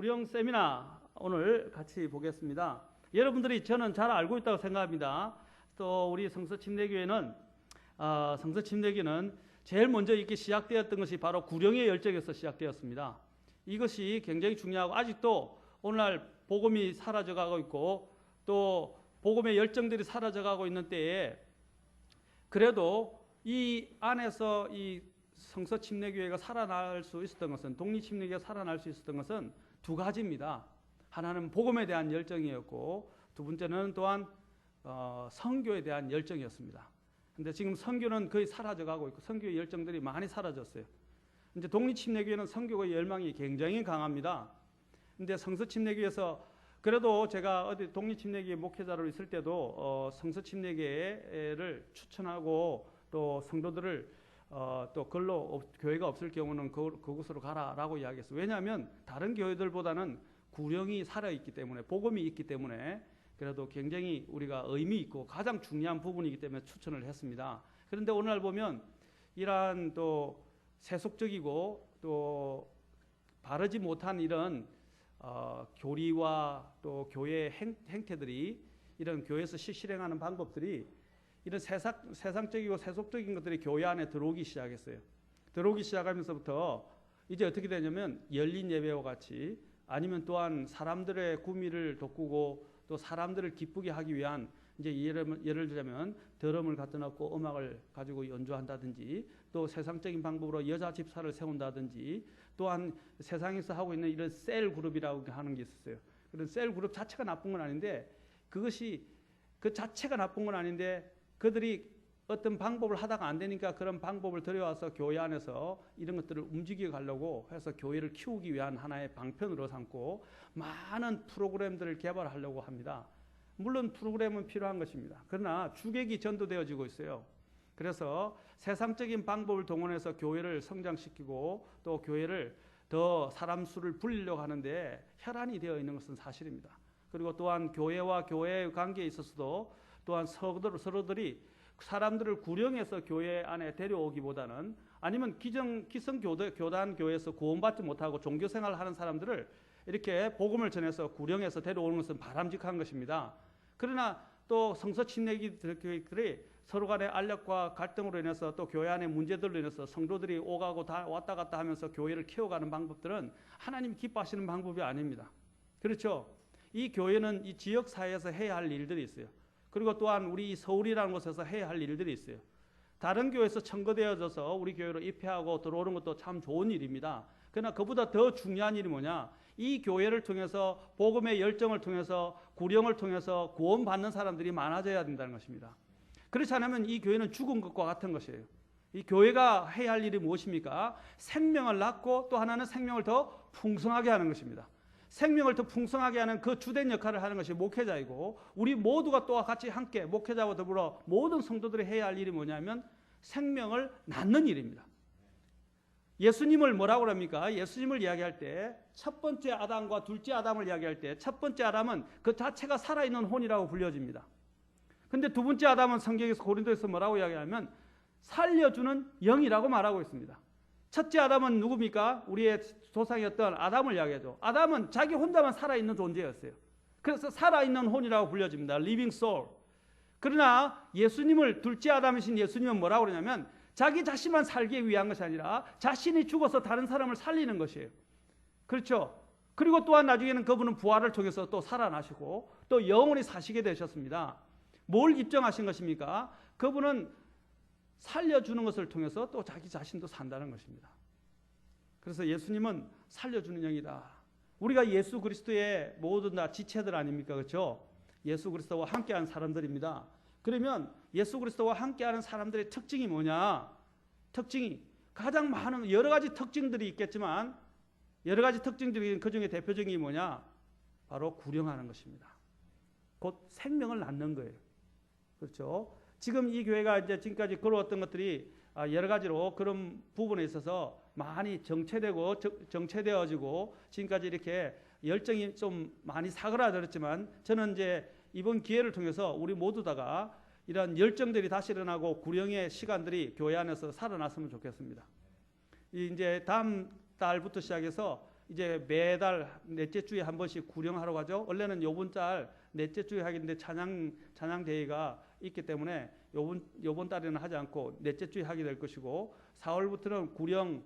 구령 세미나 오늘 같이 보겠습니다. 여러분들이 저는 잘 알고 있다고 생각합니다. 또 우리 성서침례교회는 성서침례교는 제일 먼저 이렇게 시작되었던 것이 바로 구령의 열정에서 시작되었습니다. 이것이 굉장히 중요하고 아직도 오늘날 복음이 사라져가고 있고 또 복음의 열정들이 사라져가고 있는 때에 그래도 이 안에서 이 성서침례교회가 살아날 수 있었던 것은 독립침례교회가 살아날 수 있었던 것은 두 가지입니다. 하나는 복음에 대한 열정이었고 두 번째는 또한 선교에 대한 열정이었습니다. 근데 지금 선교는 거의 사라져가고 있고 선교의 열정들이 많이 사라졌어요. 이제 독립침례교회는 선교의 열망이 굉장히 강합니다. 근데 성서침례교회에서 그래도 제가 어디 독립침례교회 목회자로 있을 때도 성서침례교회를 추천하고 또 성도들을 또 걸로 교회가 없을 경우는 그곳으로 가라라고 이야기했어요. 왜냐하면 다른 교회들보다는 구령이 살아있기 때문에 복음이 있기 때문에 그래도 굉장히 우리가 의미 있고 가장 중요한 부분이기 때문에 추천을 했습니다. 그런데 오늘날 보면 이러한 또 세속적이고 또 바르지 못한 이런 교리와 또 교회의 행태들이 이런 교회에서 실행하는 방법들이 이런 세상적이고 세속적인 것들이 교회 안에 들어오기 시작했어요. 들어오기 시작하면서부터 이제 어떻게 되냐면 열린 예배와 같이 아니면 또한 사람들의 구미를 돋구고 또 사람들을 기쁘게 하기 위한 이제 예를 들자면 드럼을 갖다 놓고 음악을 가지고 연주한다든지 또 세상적인 방법으로 여자 집사를 세운다든지 또한 세상에서 하고 있는 이런 셀 그룹이라고 하는 게 있었어요. 그런 셀 그룹 자체가 나쁜 건 아닌데 그것이 그 자체가 나쁜 건 아닌데 그들이 어떤 방법을 하다가 안 되니까 그런 방법을 들여와서 교회 안에서 이런 것들을 움직여 가려고 해서 교회를 키우기 위한 하나의 방편으로 삼고 많은 프로그램들을 개발하려고 합니다. 물론 프로그램은 필요한 것입니다. 그러나 주객이 전도되어지고 있어요. 그래서 세상적인 방법을 동원해서 교회를 성장시키고 또 교회를 더 사람 수를 불리려고 하는데 혈안이 되어 있는 것은 사실입니다. 그리고 또한 교회와 교회의 관계에 있어서도 또한 서로들이 사람들을 구령해서 교회 안에 데려오기보다는 아니면 기성 교단 교회에서 구원받지 못하고 종교생활을 하는 사람들을 이렇게 복음을 전해서 구령해서 데려오는 것은 바람직한 것입니다. 그러나 또 성서침례교회들이 서로 간의 알력과 갈등으로 인해서 또 교회 안의 문제들로 인해서 성도들이 오가고 왔다 갔다 하면서 교회를 키워가는 방법들은 하나님이 기뻐하시는 방법이 아닙니다. 그렇죠? 이 교회는 이 지역 사회에서 해야 할 일들이 있어요. 그리고 또한 우리 서울이라는 곳에서 해야 할 일들이 있어요. 다른 교회에서 청거되어져서 우리 교회로 입회하고 들어오는 것도 참 좋은 일입니다. 그러나 그보다 더 중요한 일이 뭐냐? 이 교회를 통해서 복음의 열정을 통해서 구령을 통해서 구원받는 사람들이 많아져야 된다는 것입니다. 그렇지 않으면 이 교회는 죽은 것과 같은 것이에요. 이 교회가 해야 할 일이 무엇입니까? 생명을 낳고 또 하나는 생명을 더 풍성하게 하는 것입니다. 생명을 더 풍성하게 하는 그 주된 역할을 하는 것이 목회자이고 우리 모두가 또 같이 함께 목회자와 더불어 모든 성도들이 해야 할 일이 뭐냐면 생명을 낳는 일입니다. 예수님을 뭐라고 합니까? 예수님을 이야기할 때 첫 번째 아담과 둘째 아담을 이야기할 때 첫 번째 아담은 그 자체가 살아있는 혼이라고 불려집니다. 근데 두 번째 아담은 성경에서 고린도에서 뭐라고 이야기하면 살려주는 영이라고 말하고 있습니다. 첫째 아담은 누굽니까? 우리의 조상이었던 아담을 이야기하죠. 아담은 자기 혼자만 살아있는 존재였어요. 그래서 살아있는 혼이라고 불려집니다. living soul. 그러나 예수님을 둘째 아담이신 예수님은 뭐라고 그러냐면 자기 자신만 살기 위한 것이 아니라 자신이 죽어서 다른 사람을 살리는 것이에요. 그렇죠? 그리고 또한 나중에는 그분은 부활을 통해서 또 살아나시고 또 영원히 사시게 되셨습니다. 뭘 입증하신 것입니까? 그분은 살려주는 것을 통해서 또 자기 자신도 산다는 것입니다. 그래서 예수님은 살려주는 영이다. 우리가 예수 그리스도의 모든 다 지체들 아닙니까? 그렇죠? 예수 그리스도와 함께하는 사람들입니다. 그러면 예수 그리스도와 함께하는 사람들의 특징이 뭐냐? 특징이 가장 많은 여러 가지 특징들이 있겠지만 여러 가지 특징들이 그중에 대표적인 게 뭐냐? 바로 구령하는 것입니다. 곧 생명을 낳는 거예요. 그렇죠? 지금 이 교회가 이제 지금까지 걸어왔던 것들이 여러 가지로 그런 부분에 있어서 많이 정체되어지고 지금까지 이렇게 열정이 좀 많이 사그라들었지만 저는 이제 이번 기회를 통해서 우리 모두 다가 이런 열정들이 다시 일어나고 구령의 시간들이 교회 안에서 살아났으면 좋겠습니다. 이제 다음 달부터 시작해서 이제 매달 넷째 주에 한 번씩 구령하러 가죠. 원래는 요번 달 넷째 주에 하겠는데 찬양 대회가 있기 때문에 요번 달에는 하지 않고 넷째 주에 하게 될 것이고 4월부터는 구령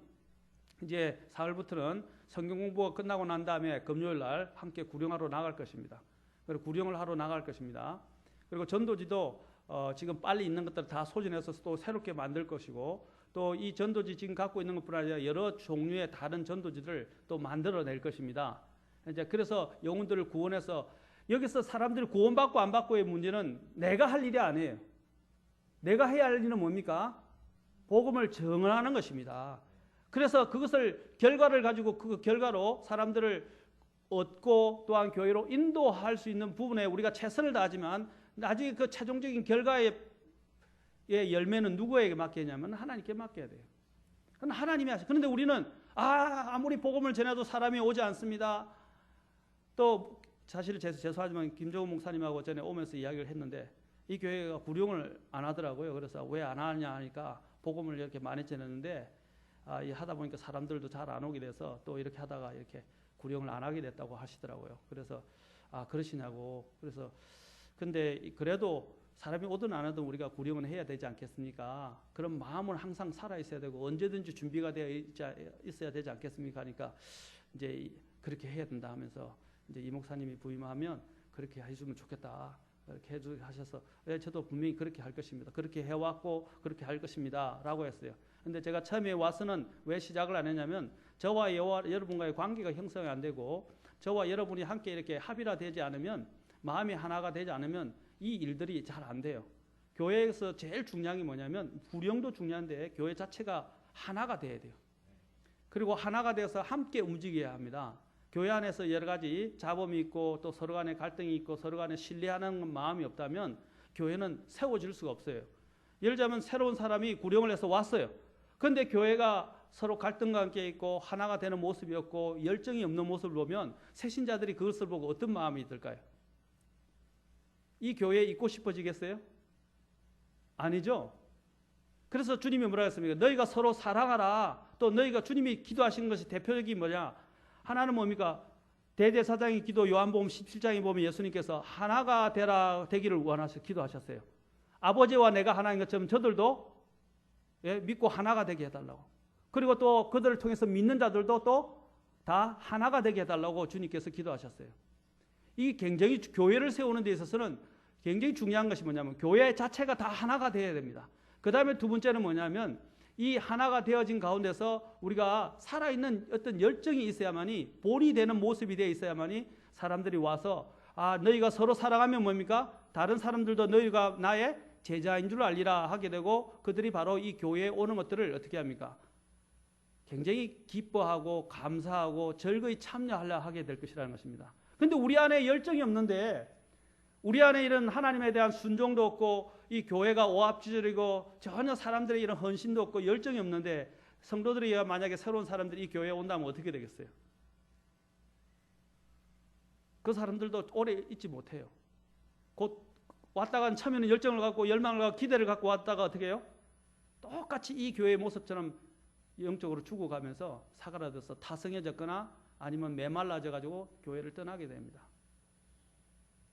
이제 4월부터는 성경 공부가 끝나고 난 다음에 금요일 날 함께 구령하러 나갈 것입니다. 그리고 구령을 하러 나갈 것입니다. 그리고 전도지도 지금 빨리 있는 것들을 다 소진해서 또 새롭게 만들 것이고 또 이 전도지 지금 갖고 있는 것뿐 아니라 여러 종류의 다른 전도지를 또 만들어낼 것입니다. 이제 그래서 영혼들을 구원해서 여기서 사람들이 구원받고 안 받고의 문제는 내가 할 일이 아니에요. 내가 해야 할 일은 뭡니까? 복음을 증언하는 것입니다. 그래서 그것을 결과를 가지고 그 결과로 사람들을 얻고 또한 교회로 인도할 수 있는 부분에 우리가 최선을 다하지만 나중에 그 최종적인 결과의 열매는 누구에게 맡기냐면 하나님께 맡겨야 돼요. 그건 하나님이 하셔. 그런데 우리는 아무리 복음을 전해도 사람이 오지 않습니다. 또 사실 죄송하지만 김종훈 목사님하고 전에 오면서 이야기를 했는데 이 교회가 구령을 안 하더라고요. 그래서 왜 안 하냐 하니까 복음을 이렇게 많이 전했는데 하다 보니까 사람들도 잘 안 오게 돼서 또 이렇게 하다가 이렇게 구령을 안 하게 됐다고 하시더라고요. 그래서 그러시냐고. 그래서 근데 그래도 사람이 오든 안 오든 우리가 구령은 해야 되지 않겠습니까? 그런 마음은 항상 살아 있어야 되고 언제든지 준비가 되어 있어야 되지 않겠습니까? 하니까 이제 그렇게 해야 된다 하면서 이제 이 목사님이 부임하면 그렇게 해주면 좋겠다. 그렇게 하셔서 저도 분명히 그렇게 할 것입니다. 그렇게 해왔고 그렇게 할 것입니다. 라고 했어요. 근데 제가 처음에 와서는 왜 시작을 안 했냐면 저와 여러분과의 관계가 형성이 안 되고 저와 여러분이 함께 이렇게 합의가 되지 않으면 마음이 하나가 되지 않으면 이 일들이 잘 안 돼요. 교회에서 제일 중요한 게 뭐냐면 구령도 중요한데 교회 자체가 하나가 돼야 돼요. 그리고 하나가 되어서 함께 움직여야 합니다. 교회 안에서 여러 가지 잡음이 있고 또 서로 간에 갈등이 있고 서로 간에 신뢰하는 마음이 없다면 교회는 세워질 수가 없어요. 예를 들자면 새로운 사람이 구령을 해서 왔어요. 그런데 교회가 서로 갈등과 함께 있고 하나가 되는 모습이 없고 열정이 없는 모습을 보면 새신자들이 그것을 보고 어떤 마음이 들까요? 이 교회에 있고 싶어지겠어요? 아니죠. 그래서 주님이 뭐라 했습니까? 너희가 서로 사랑하라. 또 너희가 주님이 기도하시는 것이 대표적인 뭐냐? 하나는 뭡니까? 대제사장의 기도 요한복음 17장에 보면 예수님께서 하나가 되기를 원하셔 기도하셨어요. 아버지와 내가 하나인 것처럼 저들도 믿고 하나가 되게 해달라고. 그리고 또 그들을 통해서 믿는 자들도 또 다 하나가 되게 해달라고 주님께서 기도하셨어요. 이 굉장히 교회를 세우는 데 있어서는 굉장히 중요한 것이 뭐냐면 교회 자체가 다 하나가 되어야 됩니다. 그 다음에 두 번째는 뭐냐면 이 하나가 되어진 가운데서 우리가 살아있는 어떤 열정이 있어야만이 본이 되는 모습이 되어 있어야만이 사람들이 와서 너희가 서로 사랑하면 뭡니까? 다른 사람들도 너희가 나의 제자인 줄 알리라 하게 되고 그들이 바로 이 교회에 오는 것들을 어떻게 합니까? 굉장히 기뻐하고 감사하고 즐거이 참여하려 하게 될 것이라는 것입니다. 그런데 우리 안에 열정이 없는데 우리 안에 이런 하나님에 대한 순종도 없고 이 교회가 오합지졸이고 전혀 사람들의 이런 헌신도 없고 열정이 없는데 성도들이 만약에 새로운 사람들이 이 교회에 온다면 어떻게 되겠어요? 그 사람들도 오래 있지 못해요. 곧 왔다가 처음에는 열정을 갖고 열망을 갖고 기대를 갖고 왔다가 어떻게 해요? 똑같이 이 교회의 모습처럼 영적으로 죽어가면서 사그라져서 타성해졌거나 아니면 메말라져 가지고 교회를 떠나게 됩니다.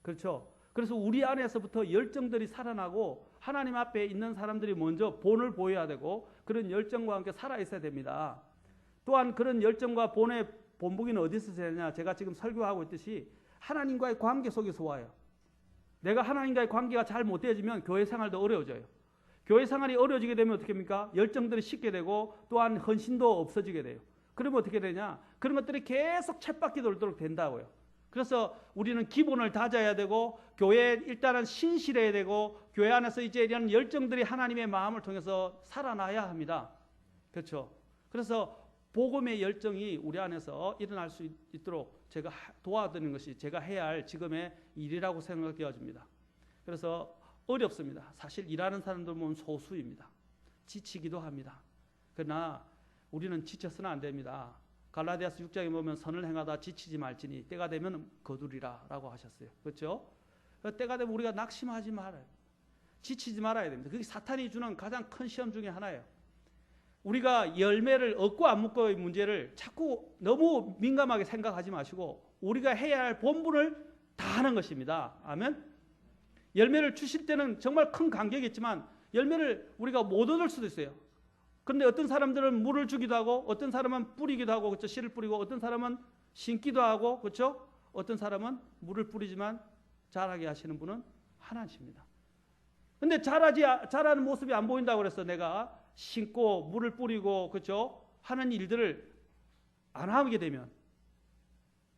그렇죠? 그래서 우리 안에서부터 열정들이 살아나고 하나님 앞에 있는 사람들이 먼저 본을 보여야 되고 그런 열정과 함께 살아있어야 됩니다. 또한 그런 열정과 본의 본보기는 어디서 되느냐? 제가 지금 설교하고 있듯이 하나님과의 관계 속에서 와요. 내가 하나님과의 관계가 잘 못되어지면 교회 생활도 어려워져요. 교회 생활이 어려워지게 되면 어떻게 합니까? 열정들이 식게 되고 또한 헌신도 없어지게 돼요. 그러면 어떻게 되냐? 그런 것들이 계속 쳇바퀴 돌도록 된다고요. 그래서 우리는 기본을 다져야 되고 교회에 일단은 신실해야 되고 교회 안에서 이제 이런 열정들이 하나님의 마음을 통해서 살아나야 합니다. 그렇죠? 그래서 복음의 열정이 우리 안에서 일어날 수 있도록 제가 도와드리는 것이 제가 해야 할 지금의 일이라고 생각되어집니다. 그래서 어렵습니다. 사실 일하는 사람들 보면 소수입니다. 지치기도 합니다. 그러나 우리는 지쳐서는 안 됩니다. 갈라디아서 6장에 보면 선을 행하다 지치지 말지니 때가 되면 거두리라 라고 하셨어요. 그렇죠? 때가 되면 우리가 낙심하지 말아요. 지치지 말아야 됩니다. 그게 사탄이 주는 가장 큰 시험 중에 하나예요. 우리가 열매를 얻고 안 먹고의 문제를 자꾸 너무 민감하게 생각하지 마시고 우리가 해야 할 본분을 다 하는 것입니다. 아멘. 열매를 주실 때는 정말 큰 간격이 있지만 열매를 우리가 못 얻을 수도 있어요. 그런데 어떤 사람들은 물을 주기도 하고 어떤 사람은 뿌리기도 하고 그렇죠? 씨를 뿌리고 어떤 사람은 심기도 하고 그렇죠? 어떤 사람은 물을 뿌리지만 자라게 하시는 분은 하나님입니다. 근데 자라는 모습이 안 보인다고 그래서 내가 심고 물을 뿌리고 그렇죠? 하는 일들을 안 하게 되면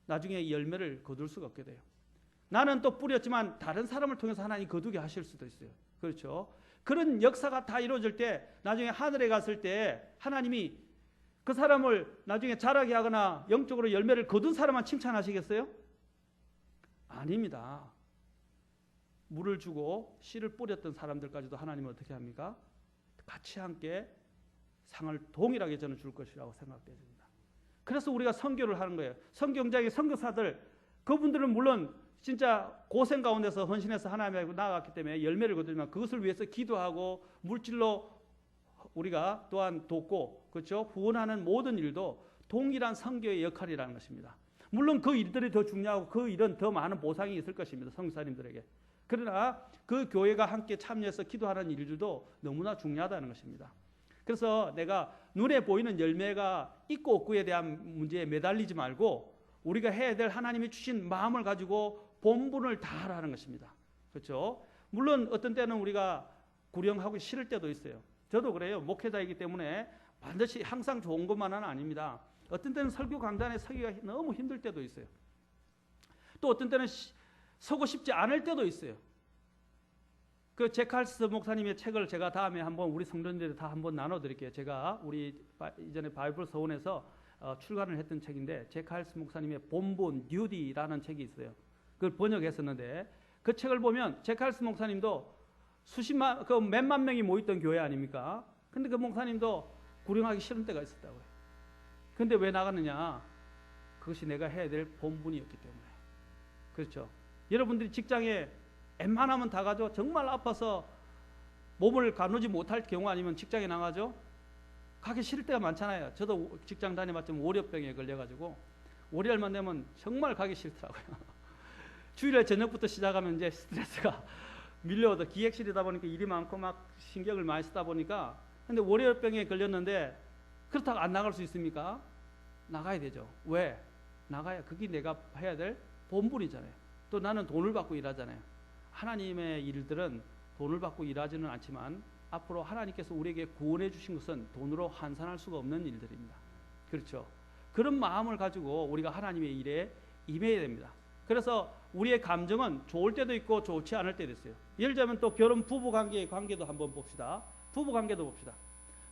나중에 열매를 거둘 수가 없게 돼요. 나는 또 뿌렸지만 다른 사람을 통해서 하나님 거두게 하실 수도 있어요. 그렇죠? 그런 역사가 다 이루어질 때 나중에 하늘에 갔을 때 하나님이 그 사람을 나중에 자라게 하거나 영적으로 열매를 거둔 사람만 칭찬하시겠어요? 아닙니다. 물을 주고 씨를 뿌렸던 사람들까지도 하나님은 어떻게 합니까? 같이 함께 상을 동일하게 저는 줄 것이라고 생각됩니다. 그래서 우리가 선교를 하는 거예요. 선교행장의 선교사들 그분들은 물론 진짜 고생 가운데서 헌신해서 하나님께 나아갔기 때문에 열매를 거두지만 그것을 위해서 기도하고 물질로 우리가 또한 돕고 그렇죠? 후원하는 모든 일도 동일한 선교의 역할이라는 것입니다. 물론 그 일들이 더 중요하고 그 일은 더 많은 보상이 있을 것입니다. 선교사님들에게. 그러나 그 교회가 함께 참여해서 기도하는 일들도 너무나 중요하다는 것입니다. 그래서 내가 눈에 보이는 열매가 있고 없고에 대한 문제에 매달리지 말고 우리가 해야 될 하나님이 주신 마음을 가지고 본분을 다하라는 것입니다. 그렇죠? 물론 어떤 때는 우리가 구령하고 싫을 때도 있어요. 저도 그래요. 목회자이기 때문에 반드시 항상 좋은 것만은 아닙니다. 어떤 때는 설교 강단에 서기가 너무 힘들 때도 있어요. 또 어떤 때는 서고 싶지 않을 때도 있어요. 그 제칼스 목사님의 책을 제가 다음에 한번 우리 성도님들 다 한번 나눠드릴게요. 제가 우리 이전에 바이블 서원에서 출간을 했던 책인데 제칼스 목사님의 본분 듀티라는 책이 있어요. 그걸 번역했었는데 그 책을 보면 제칼스 목사님도 수십만 그 몇만 명이 모였던 교회 아닙니까? 근데 그 목사님도 구령하기 싫은 때가 있었다고요. 근데 왜 나갔느냐? 그것이 내가 해야 될 본분이었기 때문에. 그렇죠? 여러분들이 직장에 웬만하면 다 가죠. 정말 아파서 몸을 가누지 못할 경우 아니면 직장에 나가죠. 가기 싫을 때가 많잖아요. 저도 직장 다녀봤지만 월요병에 걸려가지고 월요일만 되면 정말 가기 싫더라고요. 주일에 저녁부터 시작하면 이제 스트레스가 밀려오다 기획실이다 보니까 일이 많고 막 신경을 많이 쓰다 보니까 근데 월요병에 걸렸는데 그렇다고 안 나갈 수 있습니까? 나가야 되죠. 왜? 나가야 그게 내가 해야 될 본분이잖아요. 또 나는 돈을 받고 일하잖아요. 하나님의 일들은 돈을 받고 일하지는 않지만 앞으로 하나님께서 우리에게 구원해 주신 것은 돈으로 환산할 수가 없는 일들입니다. 그렇죠? 그런 마음을 가지고 우리가 하나님의 일에 임해야 됩니다. 그래서 우리의 감정은 좋을 때도 있고 좋지 않을 때도 있어요. 예를 들자면 또 결혼 부부 관계의 관계도 한번 봅시다. 부부 관계도 봅시다.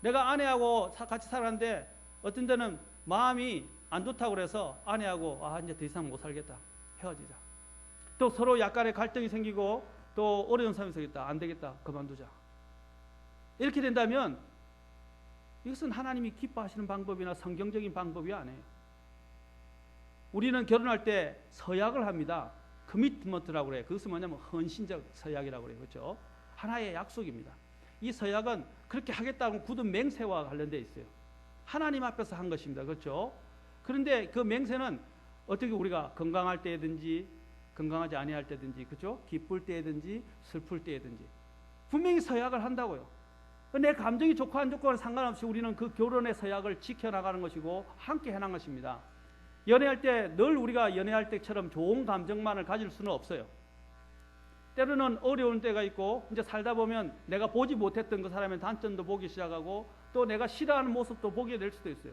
내가 아내하고 같이 살았는데 어떤 때는 마음이 안 좋다고 그래서 아내하고 이제 더 이상 못 살겠다. 헤어지자. 또 서로 약간의 갈등이 생기고 또 어려운 상황이 생겼다. 안 되겠다. 그만두자. 이렇게 된다면 이것은 하나님이 기뻐하시는 방법이나 성경적인 방법이 아니에요. 우리는 결혼할 때 서약을 합니다. 커미트먼트라고 그래요. 그것은 뭐냐면 헌신적 서약이라고 그래요. 그렇죠? 하나의 약속입니다. 이 서약은 그렇게 하겠다는 굳은 맹세와 관련되어 있어요. 하나님 앞에서 한 것입니다. 그렇죠? 그런데 그 맹세는 어떻게 우리가 건강할 때든지 건강하지 아니할 때든지 그렇죠? 기쁠 때든지 슬플 때든지 분명히 서약을 한다고요. 내 감정이 좋고 안 좋고는 상관없이 우리는 그 결혼의 서약을 지켜나가는 것이고 함께 해나가는 것입니다. 연애할 때 늘 우리가 연애할 때처럼 좋은 감정만을 가질 수는 없어요. 때로는 어려운 때가 있고 이제 살다 보면 내가 보지 못했던 그 사람의 단점도 보기 시작하고 또 내가 싫어하는 모습도 보게 될 수도 있어요.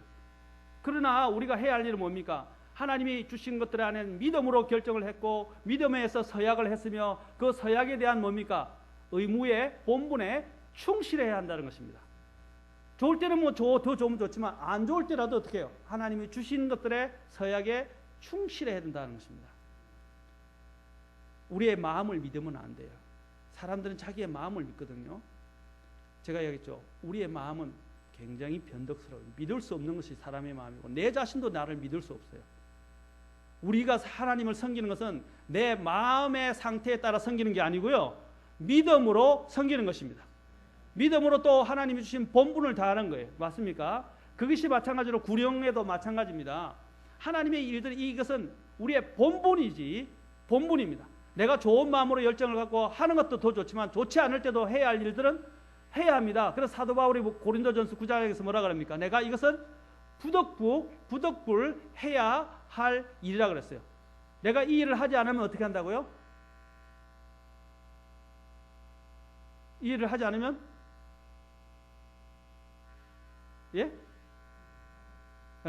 그러나 우리가 해야 할 일은 뭡니까? 하나님이 주신 것들 안에는 믿음으로 결정을 했고 믿음에서 서약을 했으며 그 서약에 대한 뭡니까? 의무에 본분에 충실해야 한다는 것입니다. 좋을 때는 뭐 더 좋으면 좋지만 안 좋을 때라도 어떻게 해요? 하나님이 주신 것들의 서약에 충실해야 된다는 것입니다. 우리의 마음을 믿으면 안 돼요. 사람들은 자기의 마음을 믿거든요. 제가 얘기했죠. 우리의 마음은 굉장히 변덕스러워요. 믿을 수 없는 것이 사람의 마음이고 내 자신도 나를 믿을 수 없어요. 우리가 하나님을 섬기는 것은 내 마음의 상태에 따라 섬기는 게 아니고요. 믿음으로 섬기는 것입니다. 믿음으로 또 하나님이 주신 본분을 다하는 거예요. 맞습니까? 그것이 마찬가지로 구령에도 마찬가지입니다. 하나님의 일들이 이것은 우리의 본분이지, 본분입니다. 내가 좋은 마음으로 열정을 갖고 하는 것도 더 좋지만 좋지 않을 때도 해야 할 일들은 해야 합니다. 그래서 사도 바울이 고린도전서 9장에서 뭐라 그럽니까? 내가 이것은 부득불 해야 할 일이라 그랬어요. 내가 이 일을 하지 않으면 어떻게 한다고요? 이 일을 하지 않으면 예?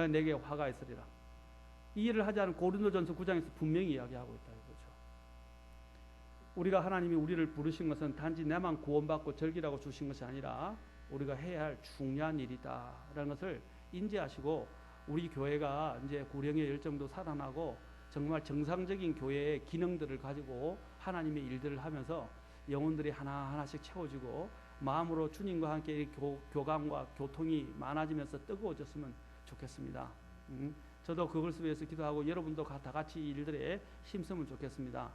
내게 화가 있으리라. 이 일을 하지 않은 고린도전서 9장에서 분명히 이야기하고 있다 이거죠. 우리가 하나님이 우리를 부르신 것은 단지 내만 구원받고 즐기라고 주신 것이 아니라 우리가 해야 할 중요한 일이다라는 것을 인지하시고 우리 교회가 이제 구령의 열정도 살아나고 정말 정상적인 교회의 기능들을 가지고 하나님의 일들을 하면서 영혼들이 하나하나씩 채워지고 마음으로 주님과 함께 교감과 교통이 많아지면서 뜨거워졌으면 좋겠습니다. 저도 그것을 위해서 기도하고 여러분도 다 같이 이 일들에 힘쓰면 좋겠습니다.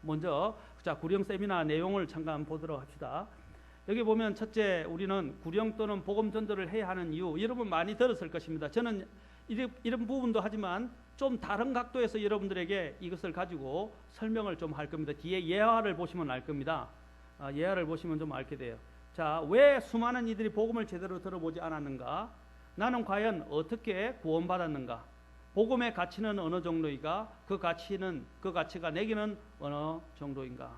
먼저 자 구령 세미나 내용을 잠깐 보도록 합시다. 여기 보면 첫째 우리는 구령 또는 복음 전도를 해야 하는 이유, 여러분 많이 들었을 것입니다. 저는 이런 부분도 하지만 좀 다른 각도에서 여러분들에게 이것을 가지고 설명을 좀 할 겁니다. 뒤에 예화를 보시면 알 겁니다. 예화를 보시면 좀 알게 돼요. 자, 왜 수많은 이들이 복음을 제대로 들어보지 않았는가? 나는 과연 어떻게 구원받았는가? 복음의 가치는 어느 정도인가? 그 가치가 내게는 어느 정도인가?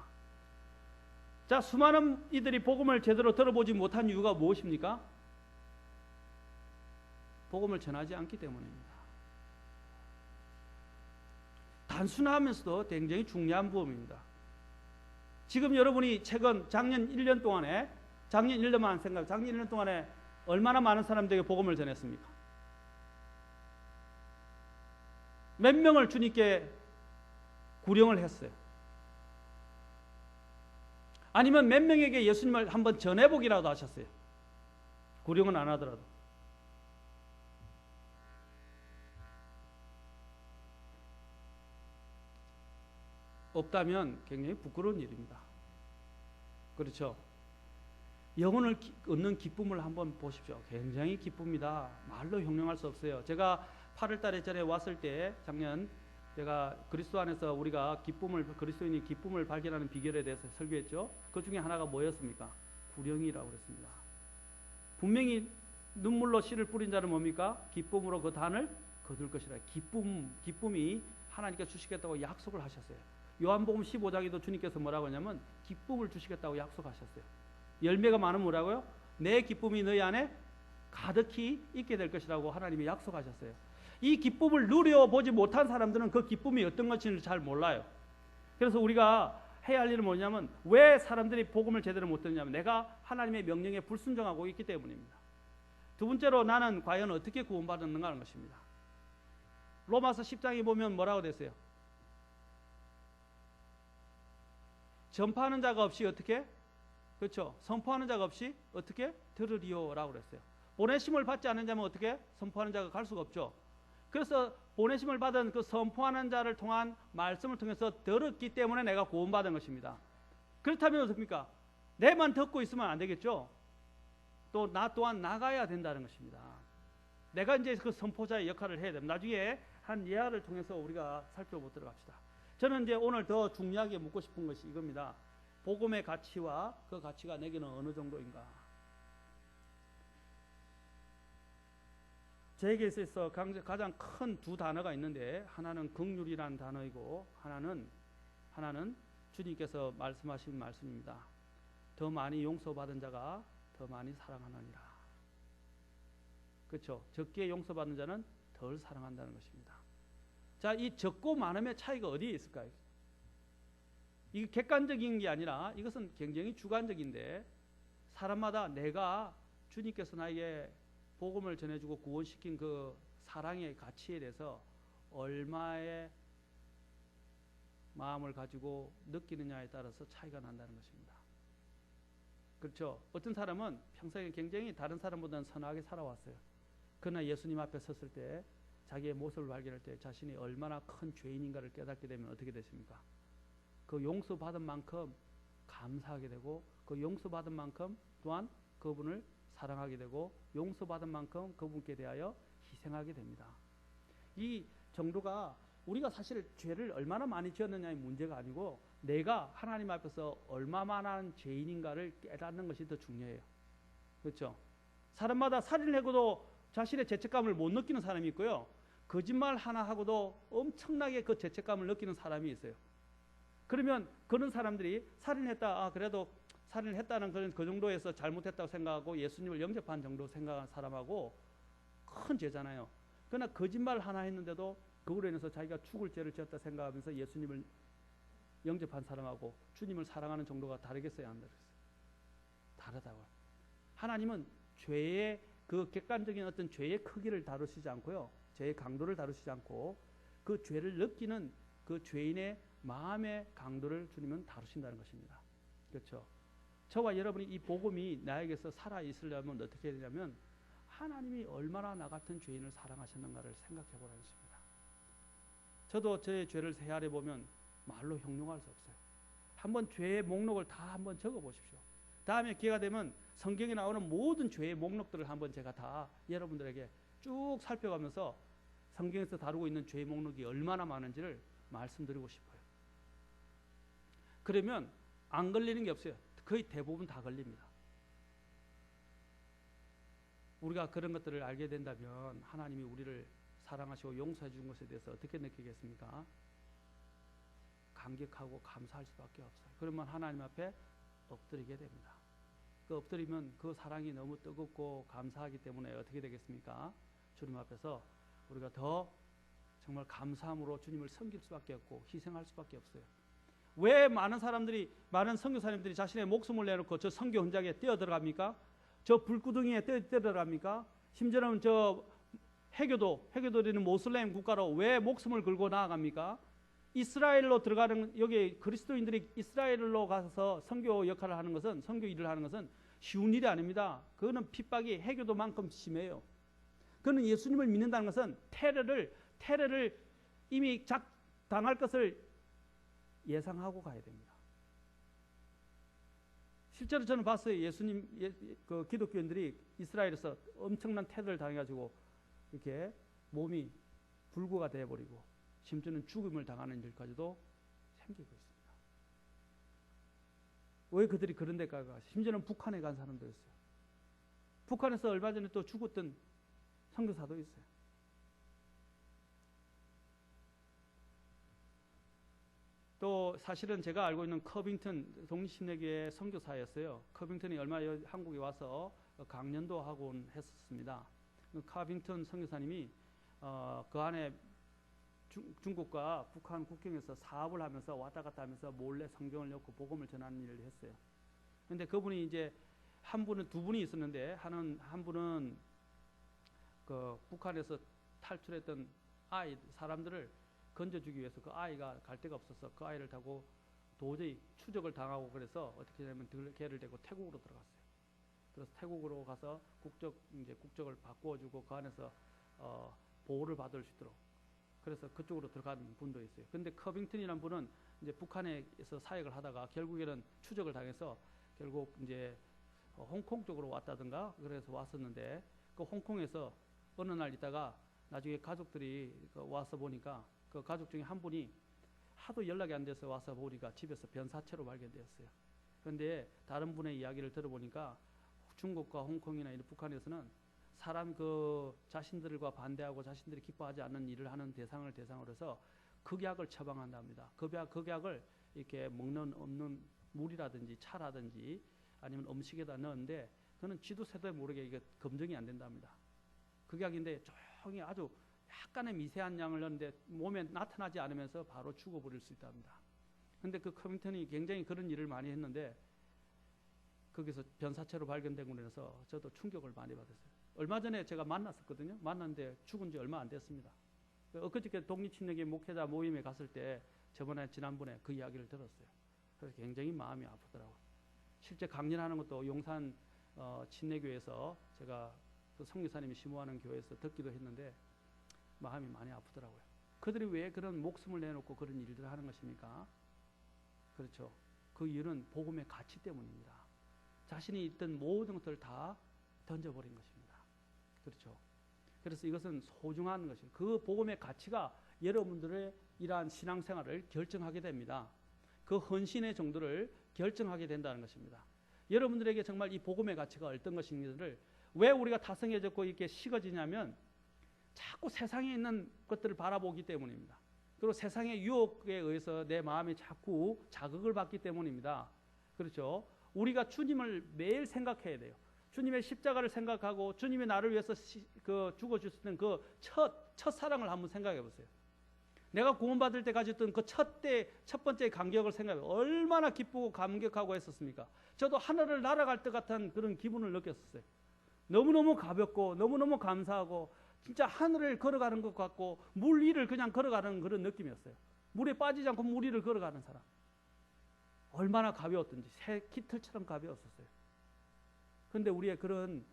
자, 수많은 이들이 복음을 제대로 들어보지 못한 이유가 무엇입니까? 복음을 전하지 않기 때문입니다. 단순하면서도 굉장히 중요한 부분입니다. 지금 여러분이 최근 작년 1년 동안에 작년 1년 동안에 얼마나 많은 사람들에게 복음을 전했습니까? 몇 명을 주님께 구령을 했어요? 아니면 몇 명에게 예수님을 한번 전해보기라도 하셨어요? 구령은 안 하더라도. 없다면 굉장히 부끄러운 일입니다. 그렇죠? 영혼을 얻는 기쁨을 한번 보십시오. 굉장히 기쁩니다. 말로 형용할 수 없어요. 제가 8월 달에 전에 왔을 때 작년 제가 그리스도 안에서 우리가 그리스도인이 기쁨을 발견하는 비결에 대해서 설교했죠. 그 중에 하나가 뭐였습니까? 구령이라고 그랬습니다. 분명히 눈물로 씨를 뿌린 자는 뭡니까? 기쁨으로 그 단을 거둘 것이라. 기쁨이 하나님께 주시겠다고 약속을 하셨어요. 요한복음 15장에도 주님께서 뭐라고 하냐면 기쁨을 주시겠다고 약속하셨어요. 열매가 많으면 뭐라고요? 내 기쁨이 너희 안에 가득히 있게 될 것이라고 하나님이 약속하셨어요. 이 기쁨을 누려보지 못한 사람들은 그 기쁨이 어떤 것인지 잘 몰라요. 그래서 우리가 해야 할 일은 뭐냐면 왜 사람들이 복음을 제대로 못 듣냐면 내가 하나님의 명령에 불순종하고 있기 때문입니다. 두 번째로 나는 과연 어떻게 구원받았는가 하는 것입니다. 로마서 10장에 보면 뭐라고 됐어요? 전파하는 자가 없이 어떻게? 그렇죠. 선포하는 자가 없이 어떻게? 들으리오라고 그랬어요. 보내심을 받지 않은 자면 어떻게? 선포하는 자가 갈 수가 없죠. 그래서 보내심을 받은 그 선포하는 자를 통한 말씀을 통해서 들었기 때문에 내가 구원받은 것입니다. 그렇다면 어떻습니까? 내만 듣고 있으면 안 되겠죠. 또 나 또한 나가야 된다는 것입니다. 내가 이제 그 선포자의 역할을 해야 됩니다. 나중에 한 예화를 통해서 우리가 살펴보도록 합시다. 저는 이제 오늘 더 중요하게 묻고 싶은 것이 이겁니다. 복음의 가치와 그 가치가 내게는 어느 정도인가? 저에게 있어서 가장 큰 두 단어가 있는데 하나는 긍휼이라는 단어이고 하나는 주님께서 말씀하신 말씀입니다. 더 많이 용서받은 자가 더 많이 사랑하느니라. 그렇죠? 적게 용서받는 자는 덜 사랑한다는 것입니다. 자, 이 적고 많음의 차이가 어디에 있을까요? 이게 객관적인 게 아니라 이것은 굉장히 주관적인데 사람마다 내가 주님께서 나에게 복음을 전해주고 구원시킨 그 사랑의 가치에 대해서 얼마의 마음을 가지고 느끼느냐에 따라서 차이가 난다는 것입니다. 그렇죠? 어떤 사람은 평소에 굉장히 다른 사람보다는 선하게 살아왔어요. 그러나 예수님 앞에 섰을 때 자기의 모습을 발견할 때 자신이 얼마나 큰 죄인인가를 깨닫게 되면 어떻게 되십니까? 그 용서받은 만큼 감사하게 되고 그 용서받은 만큼 또한 그분을 사랑하게 되고 용서받은 만큼 그분께 대하여 희생하게 됩니다. 이 정도가 우리가 사실 죄를 얼마나 많이 지었느냐의 문제가 아니고 내가 하나님 앞에서 얼마만한 죄인인가를 깨닫는 것이 더 중요해요. 그렇죠? 사람마다 살인을 해고도 자신의 죄책감을 못 느끼는 사람이 있고요. 거짓말 하나 하고도 엄청나게 그 죄책감을 느끼는 사람이 있어요. 그러면 그런 사람들이 살인했다, 그래도 살인을 했다는 그 정도에서 잘못했다고 생각하고 예수님을 영접한 정도 생각한 사람하고 큰 죄잖아요. 그러나 거짓말 하나 했는데도 그걸로 인해서 자기가 죽을 죄를 지었다 생각하면서 예수님을 영접한 사람하고 주님을 사랑하는 정도가 다르겠어요, 안 다르겠어요? 다르다고요. 하나님은 죄의 그 객관적인 어떤 죄의 크기를 다루시지 않고요, 죄의 강도를 다루시지 않고 그 죄를 느끼는 그 죄인의 마음의 강도를 주님은 다루신다는 것입니다. 그렇죠? 저와 여러분이 이 복음이 나에게서 살아 있으려면 어떻게 해야 되냐면 하나님이 얼마나 나 같은 죄인을 사랑하셨는가를 생각해 보라는 것입니다. 저도 제 죄를 헤아려 보면 말로 형용할 수 없어요. 한번 죄의 목록을 다 한번 적어 보십시오. 다음에 기회가 되면 성경에 나오는 모든 죄의 목록들을 한번 제가 다 여러분들에게 쭉 살펴가면서 성경에서 다루고 있는 죄의 목록이 얼마나 많은지를 말씀드리고 싶어요. 그러면 안 걸리는 게 없어요. 거의 대부분 다 걸립니다. 우리가 그런 것들을 알게 된다면 하나님이 우리를 사랑하시고 용서해 준 것에 대해서 어떻게 느끼겠습니까? 감격하고 감사할 수밖에 없어요. 그러면 하나님 앞에 엎드리게 됩니다. 그 엎드리면 그 사랑이 너무 뜨겁고 감사하기 때문에 어떻게 되겠습니까? 주님 앞에서 우리가 더 정말 감사함으로 주님을 섬길 수밖에 없고 희생할 수밖에 없어요. 왜 많은 선교사님들이 자신의 목숨을 내놓고 저 선교 현장에 뛰어들어갑니까? 저 불구덩이에 뛰어들어갑니까? 심지어는 저 해교도되는 모슬렘 국가로 왜 목숨을 걸고 나아갑니까? 이스라엘로 들어가는, 여기 그리스도인들이 이스라엘로 가서 선교 역할을 하는 것은, 선교 일을 하는 것은 쉬운 일이 아닙니다. 그거는 핍박이 해교도만큼 심해요. 그는 예수님을 믿는다는 것은 테러를 이미 당할 것을 예상하고 가야 됩니다. 실제로 저는 봤어요. 그 기독교인들이 이스라엘에서 엄청난 테러를 당해가지고 이렇게 몸이 불구가 되어버리고 심지어는 죽음을 당하는 일까지도 생기고 있습니다. 왜 그들이 그런 데까지 가? 심지어는 북한에 간 사람도 있어요. 북한에서 얼마 전에 또 죽었던 선교사도 있어요. 또 사실은 제가 알고 있는 커빙턴 독립신뢰교회 선교사였어요. 커빙턴이 얼마 전에 한국에 와서 강연도 하고 했었습니다. 커빙턴 선교사님이 그 안에 중국과 북한 국경에서 사업을 하면서 왔다 갔다 하면서 몰래 성경을 읽고 복음을 전하는 일을 했어요. 그런데 그분이 이제 두 분이 있었는데 한 분은 그 북한에서 탈출했던 사람들을 건져주기 위해서 그 아이가 갈 데가 없어서 그 아이를 타고 도저히 추적을 당하고 그래서 어떻게 되냐면 걔를 데리고 태국으로 들어갔어요. 그래서 태국으로 가서 국적을 바꾸어주고 그 안에서 보호를 받을 수 있도록, 그래서 그쪽으로 들어간 분도 있어요. 근데 커빙턴이라는 분은 이제 북한에서 사역을 하다가 결국에는 추적을 당해서 결국 이제 홍콩 쪽으로 왔다든가 그래서 왔었는데, 그 홍콩에서 어느 날 있다가 나중에 가족들이 와서 보니까 그 가족 중에 한 분이 하도 연락이 안 돼서 와서 보니까 집에서 변사체로 발견되었어요. 그런데 다른 분의 이야기를 들어보니까 중국과 홍콩이나 이런 북한에서는 자신들과 반대하고 자신들이 기뻐하지 않는 일을 하는 대상으로 해서 극약을 처방한다 합니다. 극약을 이렇게 없는 물이라든지 차라든지 아니면 음식에다 넣었는데 그는 쥐도 새도 모르게 이게 검증이 안 된답니다. 극약인데 조용히 아주 약간의 미세한 양을 넣는데 몸에 나타나지 않으면서 바로 죽어버릴 수 있답니다. 그런데 그 커빙턴이 굉장히 그런 일을 많이 했는데 거기서 변사체로 발견된 걸로 인해서 저도 충격을 많이 받았어요. 얼마 전에 제가 만났었거든요. 만났는데 죽은 지 얼마 안 됐습니다. 엊그저께 독립신뢰교회 목회자 모임에 갔을 때 지난번에 그 이야기를 들었어요. 그래서 굉장히 마음이 아프더라고요. 실제 강연하는 것도 용산 침례교회에서 제가 그 선교사님이 심호하는 교회에서 듣기도 했는데 마음이 많이 아프더라고요. 그들이 왜 그런 목숨을 내놓고 그런 일들을 하는 것입니까? 그렇죠. 그 이유는 복음의 가치 때문입니다. 자신이 있던 모든 것들을 다 던져버린 것입니다. 그렇죠. 그래서 이것은 소중한 것이에요. 그 복음의 가치가 여러분들의 이러한 신앙생활을 결정하게 됩니다. 그 헌신의 정도를 결정하게 된다는 것입니다. 여러분들에게 정말 이 복음의 가치가 어떤 것인지를 왜 우리가 타성해졌고 이렇게 식어지냐면 자꾸 세상에 있는 것들을 바라보기 때문입니다. 그리고 세상의 유혹에 의해서 내 마음이 자꾸 자극을 받기 때문입니다. 그렇죠. 우리가 주님을 매일 생각해야 돼요. 주님의 십자가를 생각하고 주님이 나를 위해서 죽어주셨던 그 첫 사랑을 한번 생각해 보세요. 내가 구원받을 때 가졌던 그 첫 번째 감격을 생각해 보세요. 얼마나 기쁘고 감격하고 했었습니까? 저도 하늘을 날아갈 것 같은 그런 기분을 느꼈었어요. 너무너무 가볍고 너무너무 감사하고 진짜 하늘을 걸어가는 것 같고 물 위를 그냥 걸어가는 그런 느낌이었어요. 물에 빠지지 않고 물 위를 걸어가는 사람. 얼마나 가벼웠던지 새 깃털처럼 가벼웠었어요. 그런데 우리의 그런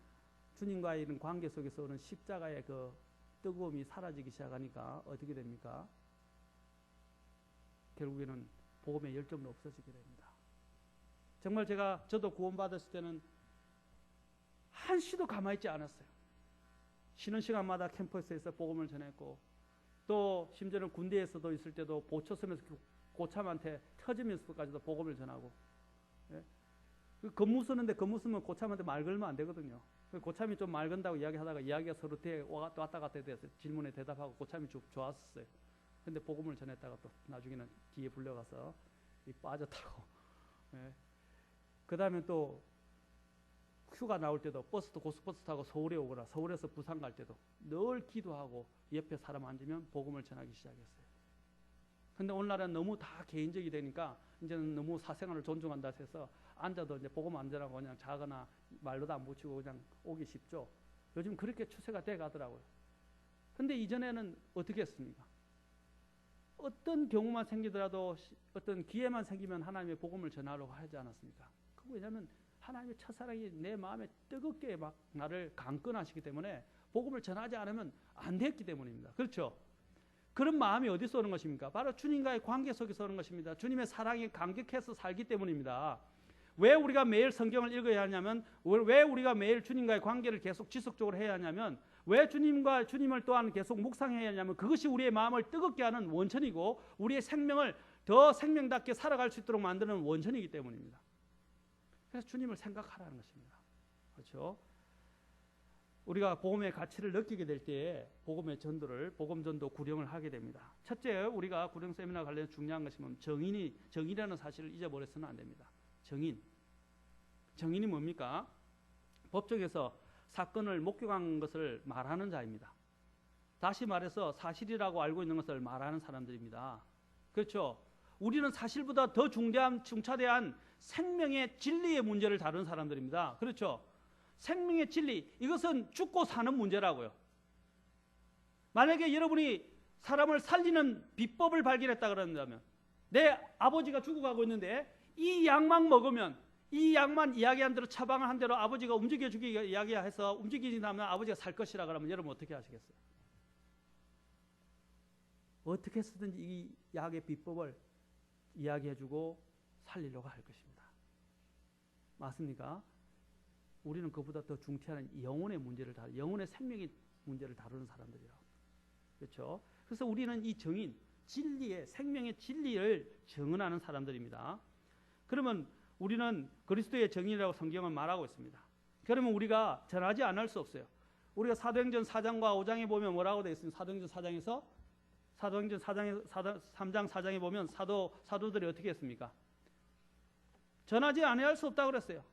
주님과의 이런 관계 속에서 오는 십자가의 그 뜨거움이 사라지기 시작하니까 어떻게 됩니까? 결국에는 복음의 열정도 없어지게 됩니다. 정말 저도 구원받았을 때는 한시도 가만히 있지 않았어요. 쉬는 시간마다 캠퍼스에서 복음을 전했고 또 심지어는 군대에서도 있을 때도 보초 서면서 고참한테 터지면서까지도 복음을 전하고 예? 근무 쓰는데 근무 쓰면 고참한테 말 걸면 안 되거든요. 고참이 좀 말 건다고 이야기하다가 이야기가 서로 왔다 갔다 돼서 질문에 대답하고 고참이 좋았었어요. 근데 복음을 전했다가 또 나중에는 뒤에 불려가서 빠졌다고. 예? 그 다음에 또 휴가 나올 때도 버스도 고속버스 타고 서울에 오거나 서울에서 부산 갈 때도 늘 기도하고 옆에 사람 앉으면 복음을 전하기 시작했어요. 근데 오늘날은 너무 다 개인적이 되니까 이제는 너무 사생활을 존중한다 해서 앉아도 이제 복음 안 전하고 그냥 자거나 말로도 안 붙이고 그냥 오기 쉽죠. 요즘 그렇게 추세가 돼 가더라고요. 근데 이전에는 어떻게 했습니까? 어떤 경우만 생기더라도 어떤 기회만 생기면 하나님의 복음을 전하려고 하지 않았습니까? 그거 왜냐하면 하나님의 첫사랑이 내 마음에 뜨겁게 막 나를 강건하시기 때문에 복음을 전하지 않으면 안 됐기 때문입니다. 그렇죠? 그런 마음이 어디서 오는 것입니까? 바로 주님과의 관계 속에서 오는 것입니다. 주님의 사랑에 감격해서 살기 때문입니다. 왜 우리가 매일 성경을 읽어야 하냐면, 왜 우리가 매일 주님과의 관계를 계속 지속적으로 해야 하냐면, 왜 주님을 또한 계속 묵상해야 하냐면 그것이 우리의 마음을 뜨겁게 하는 원천이고 우리의 생명을 더 생명답게 살아갈 수 있도록 만드는 원천이기 때문입니다. 그래서 주님을 생각하라는 것입니다. 그렇죠? 우리가 복음의 가치를 느끼게 될 때에 복음의 전도를 복음 전도 구령을 하게 됩니다. 첫째, 우리가 구령 세미나 관련 중요한 것이 뭐냐면 정인이라는 사실을 잊어버려서는 안 됩니다. 정인이 뭡니까? 법정에서 사건을 목격한 것을 말하는 자입니다. 다시 말해서 사실이라고 알고 있는 것을 말하는 사람들입니다. 그렇죠? 우리는 사실보다 더 중차대한 생명의 진리의 문제를 다루는 사람들입니다. 그렇죠? 생명의 진리, 이것은 죽고 사는 문제라고요. 만약에 여러분이 사람을 살리는 비법을 발견했다 그런다면, 내 아버지가 죽어가고 있는데 이 약만 먹으면, 이 약만 이야기한 대로 처방을 한 대로 아버지가 움직여주기 이야기해서 움직이지나면 아버지가 살 것이라 그러면 여러분 어떻게 하시겠어요? 어떻게 해서든지 이 약의 비법을 이야기해주고 살리려고 할 것입니다. 맞습니까? 우리는 그보다 더 중요한 영혼의 문제를 영혼의 생명의 문제를 다루는 사람들이라고. 그렇죠? 그래서 우리는 이 정인, 진리의 생명의 진리를 정언하는 사람들입니다. 그러면 우리는 그리스도의 정인이라고 성경은 말하고 있습니다. 그러면 우리가 전하지 않을 수 없어요. 우리가 사도행전 4장과 5장에 보면 뭐라고 되어 있습니까? 사도행전 3장 4장에 보면 사도들이 어떻게 했습니까? 전하지 않을 수 없다고 그랬어요.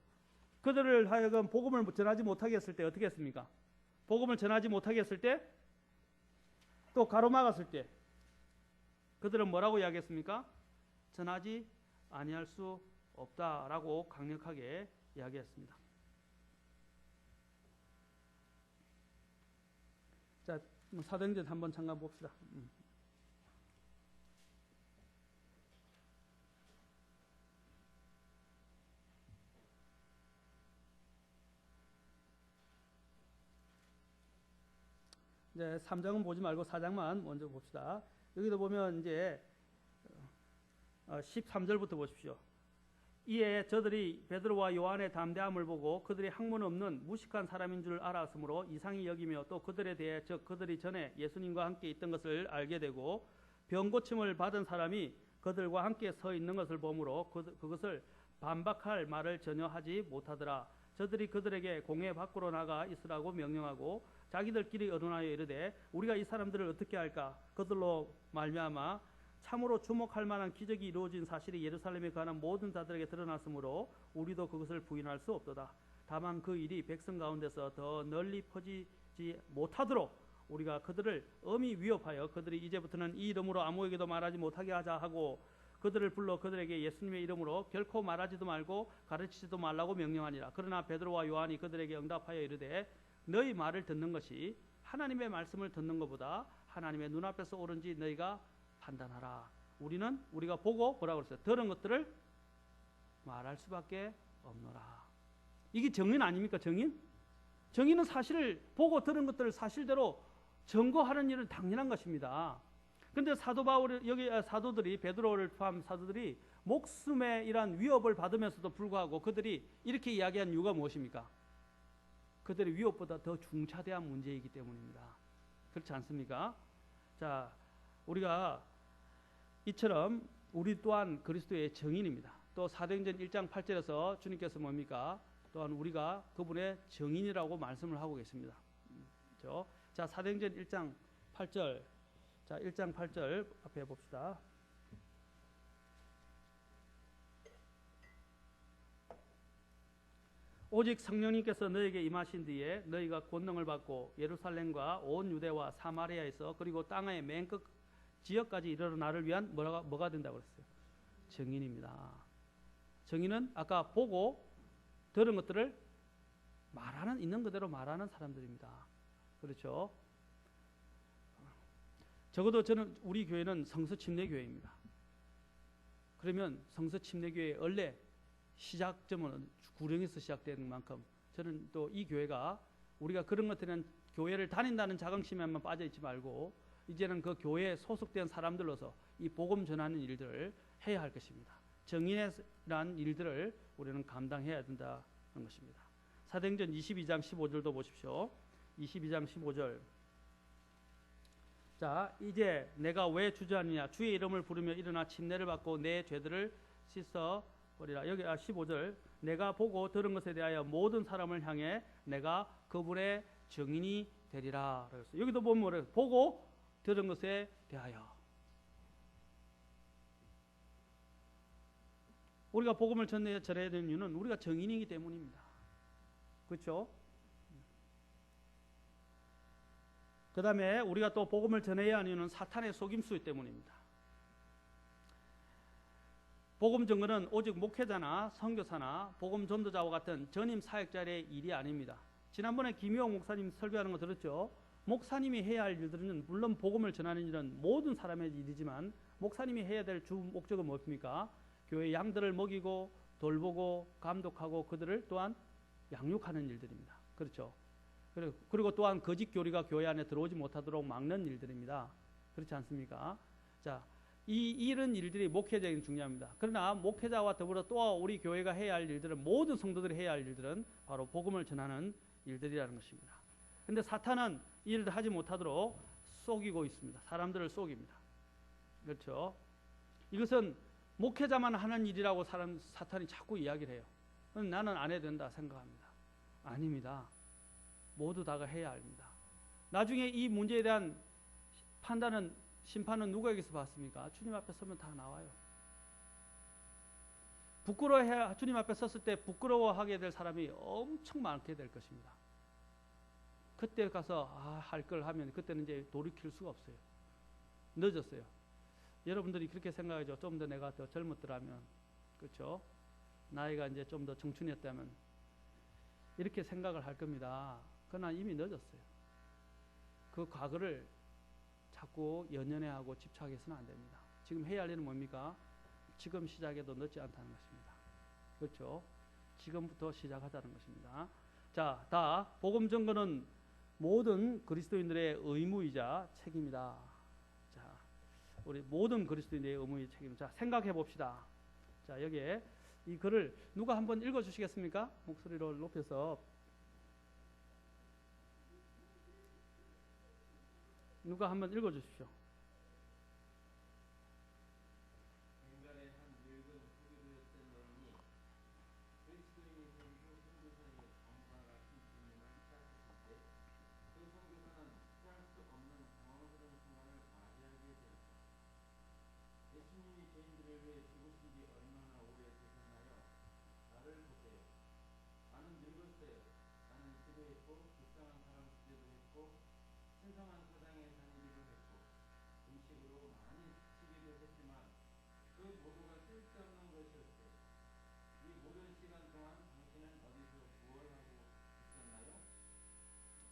그들을 하여금 복음을 전하지 못하게 했을 때 어떻게 했습니까? 복음을 전하지 못하게 했을 때, 또 가로막았을 때 그들은 뭐라고 이야기했습니까? 전하지 아니할 수 없다라고 강력하게 이야기했습니다. 자, 사도행전 한번 잠깐 봅시다. 이제 3장은 보지 말고 4장만 먼저 봅시다. 여기도 보면 이제 13절부터 보십시오. 이에 저들이 베드로와 요한의 담대함을 보고 그들이 학문 없는 무식한 사람인 줄 알았으므로 이상히 여기며 또 그들에 대해 즉 그들이 전에 예수님과 함께 있던 것을 알게 되고 병 고침을 받은 사람이 그들과 함께 서 있는 것을 보므로 그것을 반박할 말을 전혀 하지 못하더라. 저들이 그들에게 공회 밖으로 나가 있으라고 명령하고 자기들끼리 의논하여 이르되 우리가 이 사람들을 어떻게 할까? 그들로 말미암아 참으로 주목할 만한 기적이 이루어진 사실이 예루살렘에 관한 모든 자들에게 드러났으므로 우리도 그것을 부인할 수 없도다. 다만 그 일이 백성 가운데서 더 널리 퍼지지 못하도록 우리가 그들을 엄히 위협하여 그들이 이제부터는 이 이름으로 아무에게도 말하지 못하게 하자 하고 그들을 불러 그들에게 예수님의 이름으로 결코 말하지도 말고 가르치지도 말라고 명령하니라. 그러나 베드로와 요한이 그들에게 응답하여 이르되 너희 말을 듣는 것이 하나님의 말씀을 듣는 것보다 하나님의 눈앞에서 옳은지 너희가 판단하라. 우리가 보고 뭐라고 그랬어요? 들은 것들을 말할 수밖에 없노라. 이게 정인 아닙니까? 정인은 사실을 보고 들은 것들을 사실대로 증거하는 일은 당연한 것입니다. 그런데 사도들이 베드로를 포함한 사도들이 목숨의 이러한 위협을 받으면서도 불구하고 그들이 이렇게 이야기한 이유가 무엇입니까? 그들의 위협보다 더 중차대한 문제이기 때문입니다. 그렇지 않습니까? 자, 우리가 이처럼 우리 또한 그리스도의 증인입니다. 또 사도행전 1장 8절에서 주님께서 뭡니까? 또한 우리가 그분의 증인이라고 말씀을 하고 계십니다. 그렇죠? 자, 사도행전 1장 8절. 자, 1장 8절 앞에 봅시다. 오직 성령님께서 너에게 임하신 뒤에 너희가 권능을 받고 예루살렘과 온 유대와 사마리아에서 그리고 땅의 맨 끝 지역까지 이르러 나를 위한 뭐가 된다고 그랬어요? 증인입니다. 증인은 아까 보고 들은 것들을 있는 그대로 말하는 사람들입니다. 그렇죠? 적어도 우리 교회는 성서침례교회입니다. 그러면 성서침례교회의 원래 시작점은 구령에서 시작되는 만큼 저는 또 이 교회가 우리가 그런 것들은 교회를 다닌다는 자긍심에만 빠져 있지 말고 이제는 그 교회에 소속된 사람들로서 이 복음 전하는 일들을 해야 할 것입니다. 정인이란 일들을 우리는 감당해야 된다는 것입니다. 사도행전 22장 15절도 보십시오. 22장 15절. 자, 이제 내가 왜 주저하느냐? 주의 이름을 부르며 일어나 침례를 받고 내 죄들을 씻어 버리라. 여기 15절. 내가 보고 들은 것에 대하여 모든 사람을 향해 내가 그분의 증인이 되리라. 그랬어요. 여기도 보면 뭐래요? 보고 들은 것에 대하여. 우리가 복음을 전해야 되는 이유는 우리가 증인이기 때문입니다. 그렇죠? 그 다음에 우리가 또 복음을 전해야 하는 이유는 사탄의 속임수 때문입니다. 복음 전거는 오직 목회자나 선교사나 복음 전도자와 같은 전임 사역자의 일이 아닙니다. 지난번에 김효영 목사님 설교하는 거 들었죠? 목사님이 해야 할 일들은 물론 복음을 전하는 일은 모든 사람의 일이지만 목사님이 해야 될 주 목적은 무엇입니까? 교회 양들을 먹이고 돌보고 감독하고 그들을 또한 양육하는 일들입니다. 그렇죠? 그리고 또한 거짓 교리가 교회 안에 들어오지 못하도록 막는 일들입니다. 그렇지 않습니까? 자, 이런 일들이 목회자에게 중요합니다. 그러나 목회자와 더불어 또 우리 교회가 해야 할 일들은 모든 성도들이 해야 할 일들은 바로 복음을 전하는 일들이라는 것입니다. 그런데 사탄은 이 일을 하지 못하도록 속이고 있습니다. 사람들을 속입니다. 그렇죠? 이것은 목회자만 하는 일이라고 사탄이 자꾸 이야기를 해요. 나는 안 해도 된다 생각합니다. 아닙니다. 모두 다가 해야 합니다. 나중에 이 문제에 대한 심판은 누구에게서 받습니까? 주님 앞에 서면 다 나와요. 주님 앞에 섰을 때 부끄러워하게 될 사람이 엄청 많게 될 것입니다. 그때 가서 할 걸 하면 그때는 이제 돌이킬 수가 없어요. 늦었어요. 여러분들이 그렇게 생각하죠. 좀 더 내가 더 젊었더라면, 그렇죠? 나이가 이제 좀 더 청춘이었다면 이렇게 생각을 할 겁니다. 그러나 이미 늦었어요. 그 과거를 자꾸 연연해하고 집착해서는 안 됩니다. 지금 해야 할 일은 뭡니까? 지금 시작해도 늦지 않다는 것입니다. 그렇죠? 지금부터 시작하자는 것입니다. 자, 복음 전거는 모든 그리스도인들의 의무이자 책임이다. 자, 우리 모든 그리스도인들의 의무이자 책임. 자, 생각해 봅시다. 자, 여기에 이 글을 누가 한번 읽어 주시겠습니까? 목소리를 높여서. 누가 한번 읽어 주십시오.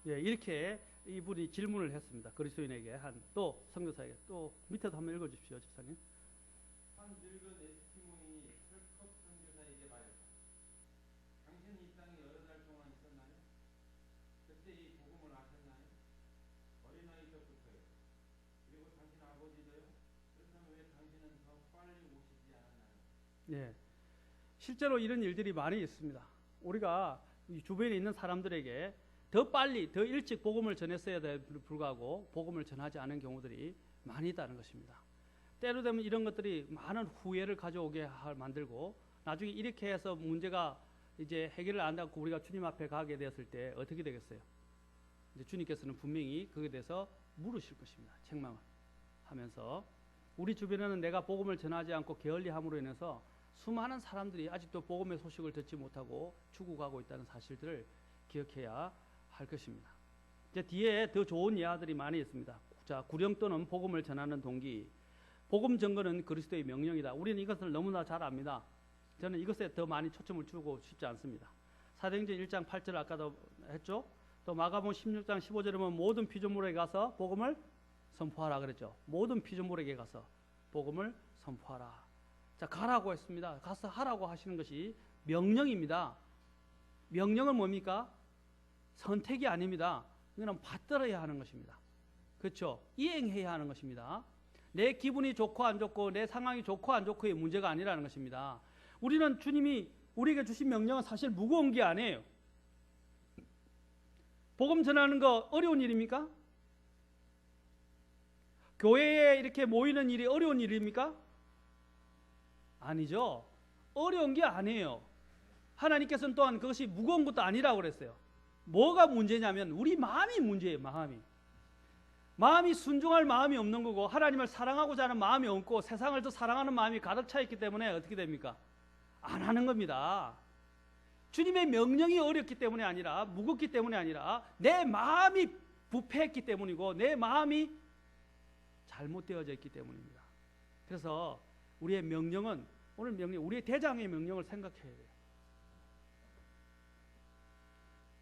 예, 이렇게 이분이 질문을 했습니다. 그리스도인에게 또 선교사에게 또 밑에도 한번 읽어 주십시오, 집사님. 한 늙은 에스키모인이 헐컵 선교사에게 말했다. 당신은 이 땅에 여러 달 동안 있었나요? 그때 이 복음을 아셨나요? 어린아이 때부터요. 그리고 당신 아버지도요? 그렇다면 왜 당신은 더 빨리 오시지 않았나요? 예, 실제로 이런 일들이 많이 있습니다. 우리가 이 주변에 있는 사람들에게 더 빨리, 더 일찍 복음을 전했어야 될 불구하고 복음을 전하지 않은 경우들이 많이 있다는 것입니다. 때로 되면 이런 것들이 많은 후회를 가져오게 만들고 나중에 이렇게 해서 문제가 이제 해결을 안 하고 우리가 주님 앞에 가게 되었을 때 어떻게 되겠어요? 이제 주님께서는 분명히 거기에 대해서 물으실 것입니다. 책망을 하면서 우리 주변에는 내가 복음을 전하지 않고 게을리함으로 인해서 수많은 사람들이 아직도 복음의 소식을 듣지 못하고 죽어가고 있다는 사실들을 기억해야 할 것입니다. 이제 뒤에 더 좋은 예화들이 많이 있습니다. 자, 구령도는 복음을 전하는 동기, 복음 전거는 그리스도의 명령이다. 우리는 이것을 너무나 잘 압니다. 저는 이것에 더 많이 초점을 주고 싶지 않습니다. 사도행전 1장 8절 아까도 했죠. 또 마가복음 16장 15절에 보면 모든 피조물에게 가서 복음을 선포하라 그랬죠. 모든 피조물에게 가서 복음을 선포하라. 자, 가라고 했습니다. 가서 하라고 하시는 것이 명령입니다. 명령은 뭡니까? 선택이 아닙니다. 이거는 받들어야 하는 것입니다. 그렇죠? 이행해야 하는 것입니다. 내 기분이 좋고 안 좋고 내 상황이 좋고 안 좋고의 문제가 아니라는 것입니다. 우리는 주님이 우리에게 주신 명령은 사실 무거운 게 아니에요. 복음 전하는 거 어려운 일입니까? 교회에 이렇게 모이는 일이 어려운 일입니까? 아니죠. 어려운 게 아니에요. 하나님께서는 또한 그것이 무거운 것도 아니라고 그랬어요. 뭐가 문제냐면 우리 마음이 문제예요. 마음이 순종할 마음이 없는 거고 하나님을 사랑하고자 하는 마음이 없고 세상을 더 사랑하는 마음이 가득 차 있기 때문에 어떻게 됩니까? 안 하는 겁니다. 주님의 명령이 어렵기 때문에 아니라 무겁기 때문에 아니라 내 마음이 부패했기 때문이고 내 마음이 잘못되어져 있기 때문입니다. 그래서 우리의 명령은 오늘 명령, 우리의 대장의 명령을 생각해야 돼요.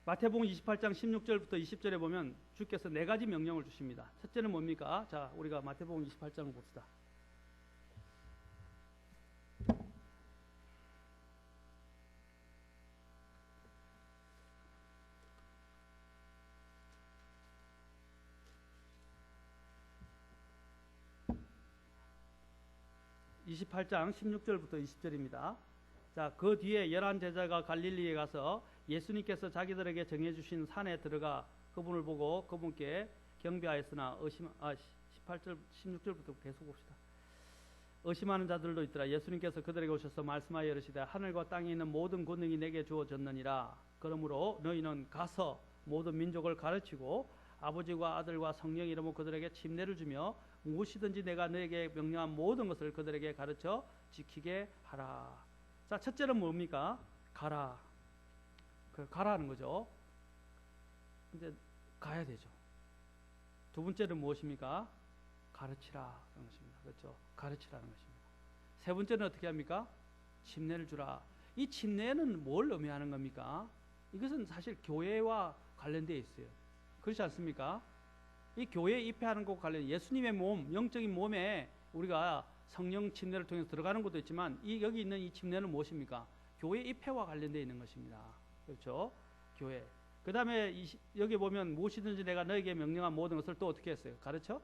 마태복음 28장 16절부터 20절에 보면 주께서 4가지 명령을 주십니다. 첫째는 뭡니까? 자, 우리가 마태복음 28장을 봅시다. (28장) 16절부터 20절입니다. 자, 그 뒤에 11 제자가 갈릴리에 가서 예수님께서 자기들에게 정해주신 산에 들어가 그분을 보고 그분께 경배하였으나 18절 16절부터 계속 봅시다. 의심하는 자들도 있더라. 예수님께서 그들에게 오셔서 말씀하여 이르시되 하늘과 땅에 있는 모든 권능이 내게 주어졌느니라. 그러므로 너희는 가서 모든 민족을 가르치고 아버지와 아들과 성령 이름으로 그들에게 침례를 주며 무엇이든지 내가 너에게 명령한 모든 것을 그들에게 가르쳐 지키게 하라. 자, 첫째는 뭡니까? 가라. 가라는 거죠. 이제 가야 되죠. 두 번째는 무엇입니까? 가르치라 하는 것입니다. 그렇죠? 가르치라는 것입니다. 세 번째는 어떻게 합니까? 침례를 주라. 이 침례는 뭘 의미하는 겁니까? 이것은 사실 교회와 관련되어 있어요. 그렇지 않습니까? 이 교회에 입회하는 것과 관련 예수님의 몸, 영적인 몸에 우리가 성령 침례를 통해서 들어가는 것도 있지만 여기 있는 이 침례는 무엇입니까? 교회 입회와 관련되어 있는 것입니다. 그렇죠? 교회. 그 다음에 여기 보면 무엇이든지 내가 너에게 명령한 모든 것을 또 어떻게 했어요? 가르쳐?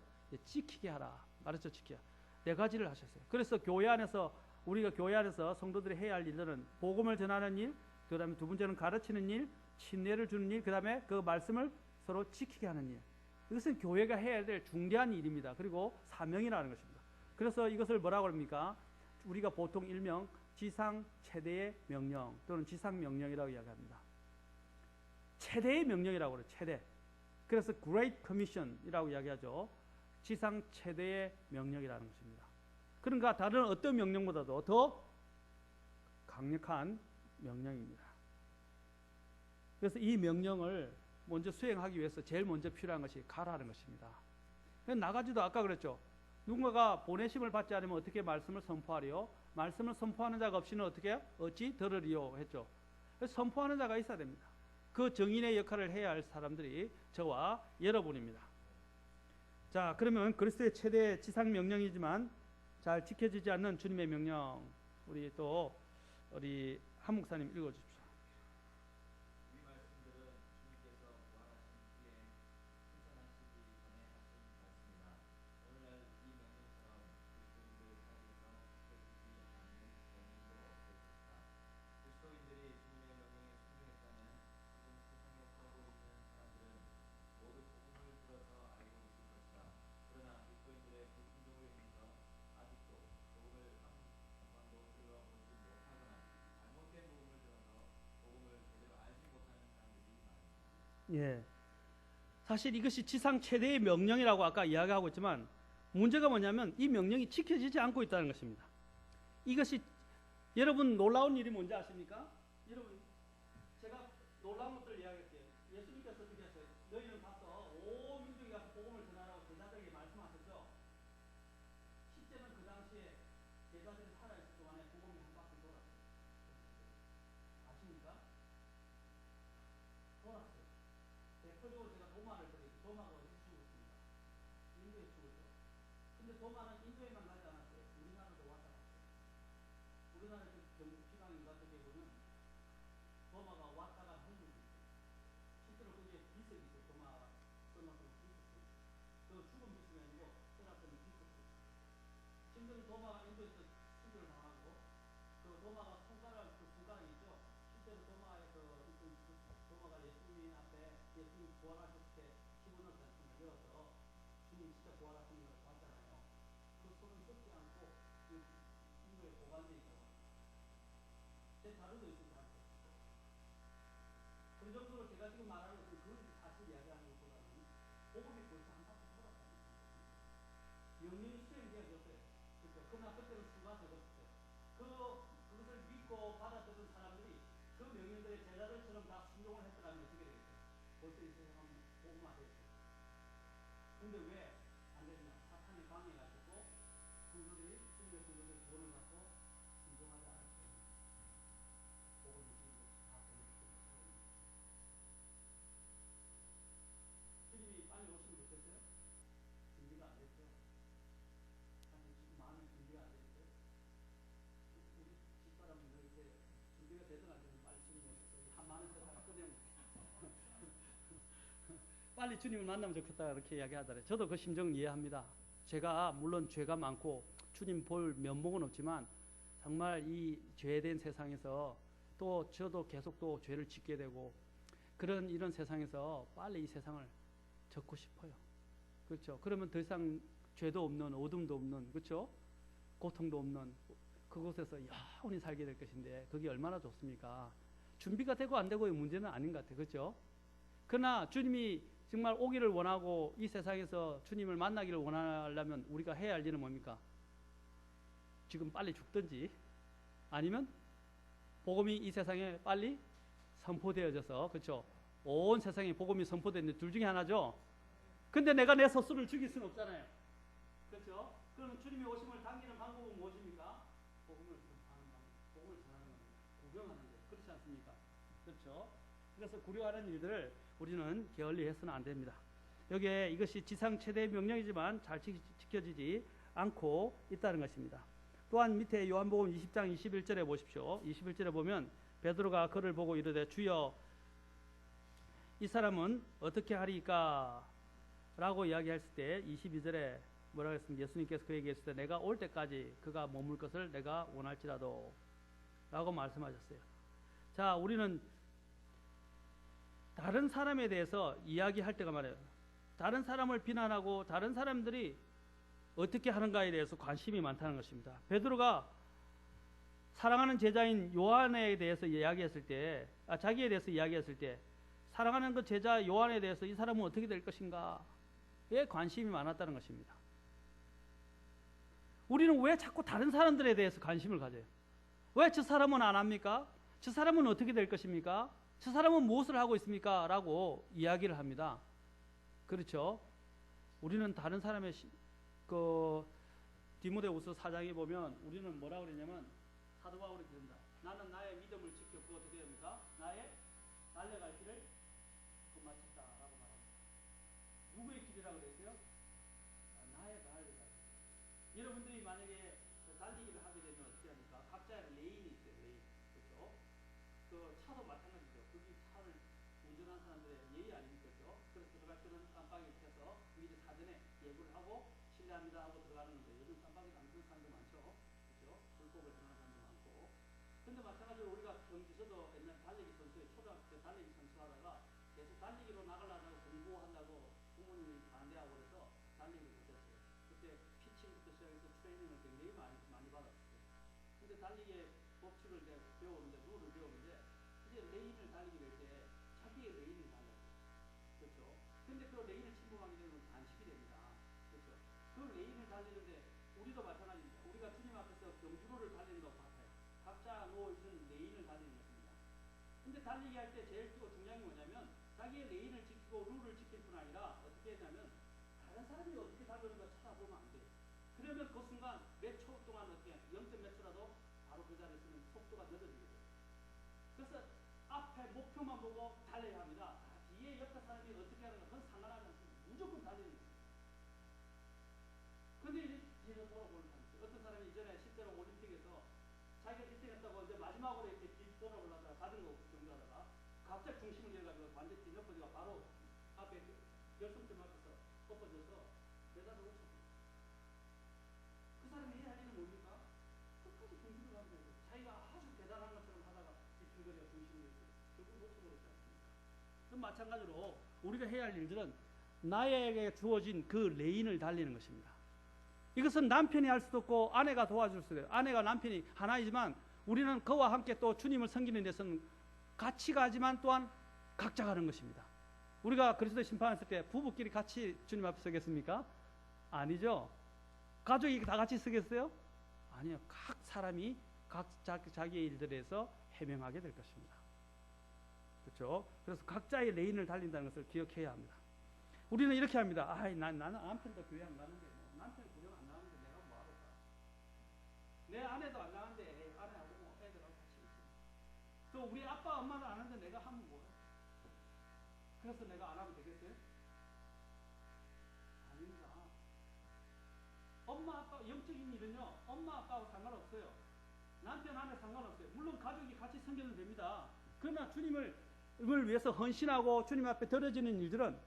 지키게 하라. 가르쳐 지키게 하라. 4가지를 하셨어요. 그래서 교회 안에서 우리가 교회 안에서 성도들이 해야 할 일들은 복음을 전하는 일, 그 다음에 두 번째는 가르치는 일, 친례를 주는 일, 그 다음에 그 말씀을 서로 지키게 하는 일. 이것은 교회가 해야 될 중대한 일입니다. 그리고 사명이라는 것입니다. 그래서 이것을 뭐라고 합니까? 우리가 보통 일명 지상 최대의 명령 또는 지상 명령이라고 이야기합니다. 최대의 명령이라고 그래요. 최대. 그래서 Great Commission이라고 이야기하죠. 지상 최대의 명령이라는 것입니다. 그러니까 다른 어떤 명령보다도 더 강력한 명령입니다. 그래서 이 명령을 먼저 수행하기 위해서 제일 먼저 필요한 것이 가라는 것입니다. 나가지도 아까 그랬죠. 누군가가 보내심을 받지 않으면 어떻게 말씀을 선포하리요? 말씀을 선포하는 자가 없이는 어떻게 어찌 들으리요? 했죠. 선포하는 자가 있어야 됩니다. 그 정인의 역할을 해야 할 사람들이 저와 여러분입니다. 자, 그러면 그리스도의 최대 지상 명령이지만 잘 지켜지지 않는 주님의 명령, 우리 한 목사님 읽어주십시오. 예. 사실 이것이 지상 최대의 명령이라고 아까 이야기하고 있지만 문제가 뭐냐면 이 명령이 지켜지지 않고 있다는 것입니다. 이것이 여러분 놀라운 일이 뭔지 아십니까? 여러분 제가 놀라운 것들을 이야기할게요. 예수님께서 어떻게 하셨어요? 너희는 가서 온 민족에 가서 복음을 전하라고 제자들에게 말씀하셨죠. 실제는 그 당시에 제자들이 살아있을 동안에 복음이 한 바퀴 돌았어요. 아십니까? 돌았어요. 대표적으로 제가 도마를 드리고 도마가 어디 죽었습니다. 인도에 죽었죠. 근데 도마는 인도에만 가지 않았어요. 우리나라도 왔다 갔어요. 우리나라에서 경북지방인가 그게 보면 도마가 왔다가 한국이 있어요. 실제로 그게 비석이 있어요. 도마 써놨던 비석이. 그 죽은 비석이 아니고 써놨던 비석이. 심지어는 도마가 인도에서 수술을 당하고 그 도마가 손가락 그 손가락이 있죠. 실제로 도마가 예수님 앞에 예수님 부활하실 때 집어넣지 않습니까? 열어서 주님 진짜 부활하시는 걸 봤잖아요. 그 손은 썩지 않고 그 인도에 보관되어 있다고 합니다. 제 자료도 있을 것 같아요. 그 정도로 제가 지금 말하는 것은 그런 사실 이야기하는 것보다는 복음이 벌써 한 바퀴 돌았다는 거예요. 명령이 수행되어졌어요. 그렇죠? 그러나 그때는 수가 적었어요. 그것을 믿고 받아들은 사람들이 그 명령들의 제자들처럼 다 순종을 했더라면 어떻게 되겠어요? 벌써 이 세상은 복음화되었어요. 근데 왜 안 되느냐? 사탄이 방해가지고 주님의 성도들이 구원을 받고 순종하지 않았기 때문에 복음이 지금 다 보내주고 있습니다. 주님이 빨리 오시면 좋겠어요? 준비가 안 됐죠? 아니 지금 많은 준비가 안 됐어요? 우리 집사람은 이렇게 준비가 되든 안 되든 빨리 주님 오셨어요. 한 많은 세상을 끝내면 빨리 주님을 만나면 좋겠다 이렇게 이야기하더래요. 저도 그 심정 이해합니다. 제가 물론 죄가 많고 주님 볼 면목은 없지만 정말 이 죄된 세상에서 또 저도 계속 또 죄를 짓게 되고 이런 세상에서 빨리 이 세상을 접고 싶어요. 그렇죠? 그러면 더 이상 죄도 없는 어둠도 없는 그렇죠? 고통도 없는 그곳에서 영원히 살게 될 것인데 그게 얼마나 좋습니까? 준비가 되고 안 되고의 문제는 아닌 것 같아요. 그렇죠? 그러나 주님이 정말 오기를 원하고 이 세상에서 주님을 만나기를 원하려면 우리가 해야 할 일은 뭡니까? 지금 빨리 죽든지 아니면 복음이 이 세상에 빨리 선포되어져서 그렇죠? 온 세상에 복음이 선포되는데 둘 중에 하나죠. 근데 내가 내 스스로를 죽일 수는 없잖아요. 그렇죠? 그럼 주님의 오심을 당기는 방법은 무엇입니까? 복음을 전하는 방법, 복음을 전하는 겁니다. 구경하는 거예요. 그렇지 않습니까? 그렇죠? 그래서 구려하는 일들을 우리는 게을리 해서는 안 됩니다. 여기에 이것이 지상 최대의 명령이지만 잘 지켜지지 않고 있다는 것입니다. 또한 밑에 요한복음 20장 21절에 보십시오. 21절에 보면 베드로가 그를 보고 이르되 주여 이 사람은 어떻게 하리까? 라고 이야기했을 때 22절에 뭐라고 했습니까? 예수님께서 그에게 했을 때 내가 올 때까지 그가 머물 것을 내가 원할지라도 라고 말씀하셨어요. 자, 우리는 다른 사람에 대해서 이야기할 때가 말이에요. 다른 사람을 비난하고 다른 사람들이 어떻게 하는가에 대해서 관심이 많다는 것입니다. 베드로가 사랑하는 제자인 요한에 대해서 이야기했을 때, 자기에 대해서 이야기했을 때, 사랑하는 그 제자 요한에 대해서 이 사람은 어떻게 될 것인가에 관심이 많았다는 것입니다. 우리는 왜 자꾸 다른 사람들에 대해서 관심을 가져요? 왜 저 사람은 안 합니까? 저 사람은 어떻게 될 것입니까? 저 사람은 무엇을 하고 있습니까? 라고 이야기를 합니다. 그렇죠? 우리는 다른 사람의 디모데후서 4장에 보면 우리는 뭐라고 그러냐면 사도 바울이 그럽니다. 나는 나의 믿음을 지켰고 어떻게 됩니까? 나의 달려갈 길을 마쳤다라고 말합니다. 누구의 길이라고 그랬어요? 나의 달려갈 길. 여러분들이 만약에 달리기를 하게 되면 어떻게 합니까? 각자의 레인이 있어요. 레인. 그렇죠? 그 차도 마찬가지죠. 거기 차를 운전하는 사람들의 예의 아닙니까? 그렇죠? 그래서 들어갈 때는 깜빡이 켜서 미리 사전에 예고를 하고 실례합니다 하고 들어가는 건데 요즘 깜빡이 안 끄는 사람도 많죠. 그렇죠? 불법을 행하는 사람도 많고. 근데 마찬가지로 우리가 경주서도 옛날 달리기 선수에 초등학교 때 달리기 선수 하다가 계속 달리기로 나가려고 공부한다고 부모님이 반대하고 그래서 달리기를 못했어요. 그때 피칭부터 시작해서 트레이닝을 굉장히 많이 받았어요. 근데 달리기의 법칙을 이제 배우는데, 룰을 배우는데, 이제 레인을 달리게 될 때 자기의 레인을 달려요. 그렇죠? 근데 그 레인을 침범하게 되면 단식이 됩니다. 그렇죠? 그 레인을 달리는데 우리도 마찬가지입니다. 우리가 주님 앞에서 경주로를 달리는 것과 같아요. 각자 놓여있는 레인을 달리는 것입니다. 근데 달리기 할 때 제일 중요한 게 뭐냐면 자기의 레인을 지키고 룰을 지킬 뿐 아니라 어떻게 했냐면 다른 사람이 어떻게 달리는가 찾아보면 안 돼요. 그러면 그 순간 몇 초 동안 어떻게 0. 몇 초라도 바로 그 자리에서는 속도가 늦어지게 돼요. 그래서 앞에 목표만 보고 달려야 합니다. 뒤에 옆에 사람이 어떻게 하는가 그건 상관하지 않습니다. 무조건 달리는 거예요. 근데 이제 뒤에서 돌아보는 사람이 있어요. 어떤 사람이 이전에 실제로 올림픽에서 자기가 1등 했다고 이제 마지막으로 이렇게 뒤 돌아보려다가 자전거 경주하다가 갑자기 중심을 잃어가지고 완전 뒤엎어지가 바로 앞에 결승점 앞에서 엎어져서 대단히 못 쳤어요. 그 사람이 해야 할 일은 뭡니까? 끝까지 중심을 가면 돼요. 자기가 아주 대단한 것처럼 하다가 뒤틀거리가 중심을 잃어요. 결국 놓쳐버렸지 않습니까? 그럼 마찬가지로 우리가 해야 할 일들은 나에게 주어진 그 레인을 달리는 것입니다. 이것은 남편이 할 수도 없고 아내가 도와줄 수도 있어요. 아내가 남편이 하나이지만 우리는 그와 함께 또 주님을 섬기는 데서는 같이 가지만 또한 각자 가는 것입니다. 우리가 그리스도 심판했을 때 부부끼리 같이 주님 앞에 서겠습니까? 아니죠. 가족이 다 같이 서겠어요? 아니요. 각 사람이 각 자기의 일들에서 해명하게 될 것입니다. 그렇죠? 그래서 각자의 레인을 달린다는 것을 기억해야 합니다. 우리는 이렇게 합니다. 나는 남편도 교회 안 가는데 남편이 구경 안 나가는데 내가 뭐 하겠다. 내 아내도 안 나가는데 아내하고 뭐 애들하고 같이 있지. 또 우리 아빠 엄마도 안 하는데 내가 하면 뭐해? 그래서 내가 안 하면 되겠어요? 아닙니다. 엄마 아빠 영적인 일은요 엄마 아빠하고 상관없어요. 남편 아내 상관없어요. 물론 가족이 같이 섬기면 됩니다. 그러나 주님을 위해서 헌신하고 주님 앞에 드려지는 일들은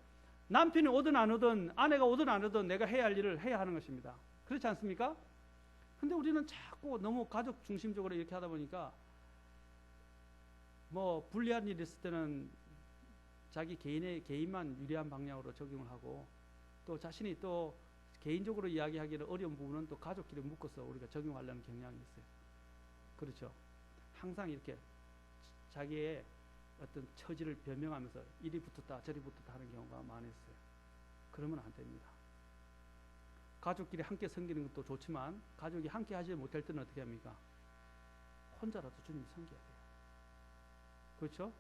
남편이 오든 안 오든 아내가 오든 안 오든 내가 해야 할 일을 해야 하는 것입니다. 그렇지 않습니까? 근데 우리는 자꾸 너무 가족 중심적으로 이렇게 하다 보니까 뭐 불리한 일이 있을 때는 자기 개인만 유리한 방향으로 적용을 하고 또 자신이 또 개인적으로 이야기하기는 어려운 부분은 또 가족끼리 묶어서 우리가 적용하려는 경향이 있어요. 그렇죠? 항상 이렇게 자기의 어떤 처지를 변명하면서 이리 붙었다 저리 붙었다 하는 경우가 많았어요. 그러면 안 됩니다. 가족끼리 함께 섬기는 것도 좋지만 가족이 함께 하지 못할 때는 어떻게 합니까? 혼자라도 주님 섬겨야 돼요. 그렇죠?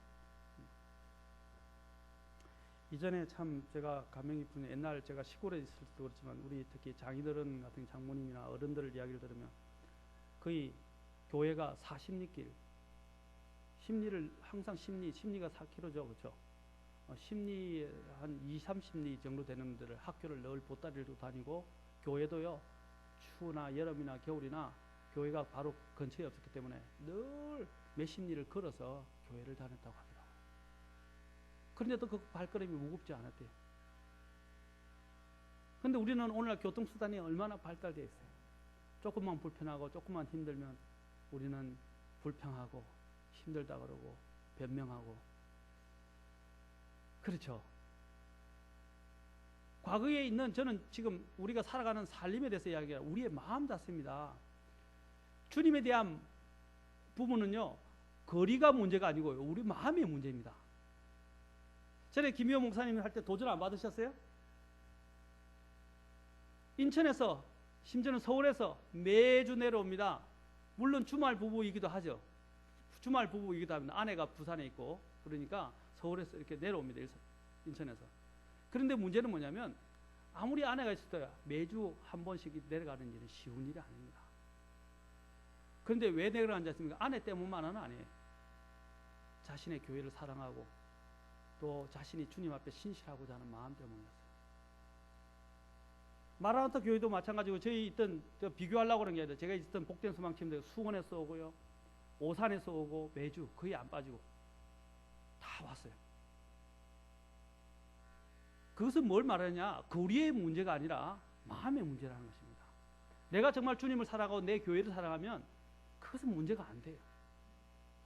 이전에 참 제가 감명 깊은 옛날 제가 시골에 있을 때도 그렇지만 우리 특히 장인어른 같은 장모님이나 어른들 이야기를 들으면 거의 교회가 40리길 심리를 항상 심리가 4km죠. 그렇죠? 심리 한 20-30리 정도 되는 데를 학교를 늘 보따리로 다니고 교회도요. 추우나 여름이나 겨울이나 교회가 바로 근처에 없었기 때문에 늘 몇십 리를 걸어서 교회를 다녔다고 하더라고요. 그런데도 그 발걸음이 무겁지 않았대요. 근데 우리는 오늘날 교통수단이 얼마나 발달되어 있어요. 조금만 불편하고 조금만 힘들면 우리는 불평하고 힘들다 그러고 변명하고. 그렇죠. 과거에 있는, 저는 지금 우리가 살아가는 살림에 대해서 이야기해요. 우리의 마음 자체입니다. 주님에 대한 부분은요, 거리가 문제가 아니고요, 우리 마음의 문제입니다. 전에 김희호 목사님 할 때 도전 안 받으셨어요? 인천에서, 심지어는 서울에서 매주 내려옵니다. 물론 주말 부부이기도 하죠. 주말 부부이기도 합니다. 아내가 부산에 있고 그러니까 서울에서 이렇게 내려옵니다. 인천에서. 그런데 문제는 뭐냐면, 아무리 아내가 있어도 매주 한 번씩 내려가는 일은 쉬운 일이 아닙니다. 그런데 왜 내려가는지 아십니까? 아내 때문만은 아니에요. 자신의 교회를 사랑하고 또 자신이 주님 앞에 신실하고자 하는 마음 때문이었어요. 마라나타 교회도 마찬가지고, 저희 있던, 비교하려고 그런 게 아니라 제가 있었던 복된 소망팀들 수원에서 오고요, 오산에서 오고, 매주 거의 안 빠지고 다 왔어요. 그것은 뭘 말하느냐, 거리의 문제가 아니라 마음의 문제라는 것입니다. 내가 정말 주님을 사랑하고 내 교회를 사랑하면 그것은 문제가 안 돼요.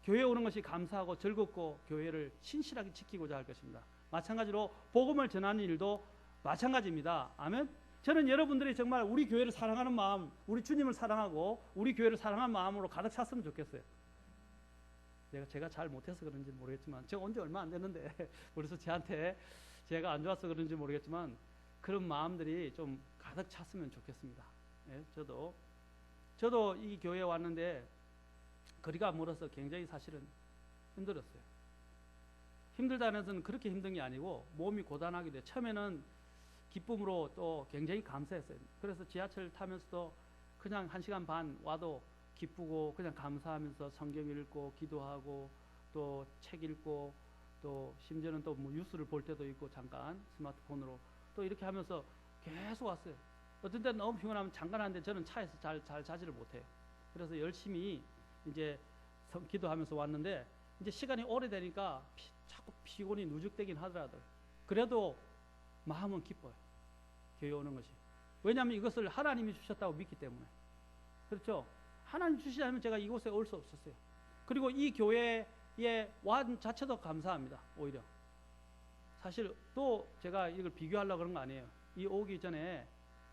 교회에 오는 것이 감사하고 즐겁고 교회를 신실하게 지키고자 할 것입니다. 마찬가지로 복음을 전하는 일도 마찬가지입니다. 아멘. 저는 여러분들이 정말 우리 교회를 사랑하는 마음, 우리 주님을 사랑하고 우리 교회를 사랑하는 마음으로 가득 찼으면 좋겠어요. 제가 잘 못해서 그런지 모르겠지만, 제가 온 지 얼마 안 됐는데 그래서 저한테 제가 안 좋아서 그런지 모르겠지만 그런 마음들이 좀 가득 찼으면 좋겠습니다. 예, 저도 이 교회에 왔는데 거리가 멀어서 굉장히 사실은 힘들었어요. 힘들다는 것은 그렇게 힘든 게 아니고 몸이 고단하게 돼요. 처음에는 기쁨으로 또 굉장히 감사했어요. 그래서 지하철 타면서도 그냥 1시간 반 와도 기쁘고 그냥 감사하면서 성경 읽고 기도하고 또 책 읽고 또 심지어는 또 뭐 뉴스를 볼 때도 있고 잠깐 스마트폰으로 또 이렇게 하면서 계속 왔어요. 어떤 때는 너무 피곤하면 잠깐 하는데 저는 차에서 잘 자지를 못해요. 그래서 열심히 이제 기도하면서 왔는데, 이제 시간이 오래되니까 자꾸 피곤이 누적되긴 하더라고요. 그래도 마음은 기뻐요. 교회 오는 것이. 왜냐하면 이것을 하나님이 주셨다고 믿기 때문에. 그렇죠? 하나님 주시지 않으면 제가 이곳에 올 수 없었어요. 그리고 이 교회에 완 자체도 감사합니다. 오히려. 사실 또 제가 이걸 비교하려고 그런 거 아니에요. 이 오기 전에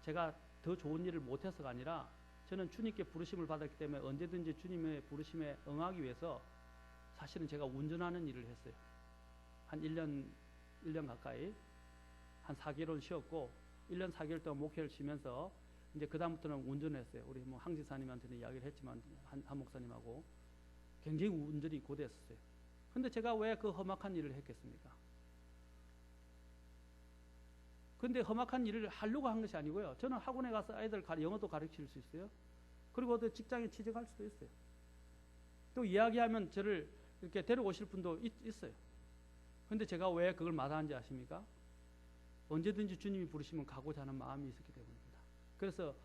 제가 더 좋은 일을 못해서가 아니라, 저는 주님께 부르심을 받았기 때문에 언제든지 주님의 부르심에 응하기 위해서 사실은 제가 운전하는 일을 했어요. 한 1년 가까이. 한 4개월은 쉬었고 1년 4개월 동안 목회를 쉬면서 이제 그 다음부터는 운전을 했어요. 우리 뭐 항지사님한테는 이야기를 했지만 한 목사님하고 굉장히 운전이 고됐었어요. 근데 제가 왜 그 험악한 일을 했겠습니까? 근데 험악한 일을 하려고 한 것이 아니고요. 저는 학원에 가서 아이들 영어도 가르칠 수 있어요. 그리고 또 직장에 취직할 수도 있어요. 또 이야기하면 저를 이렇게 데려오실 분도 있어요. 근데 제가 왜 그걸 마다한지 아십니까? 언제든지 주님이 부르시면 가고자 하는 마음이 있었기 때문입니다. 그래서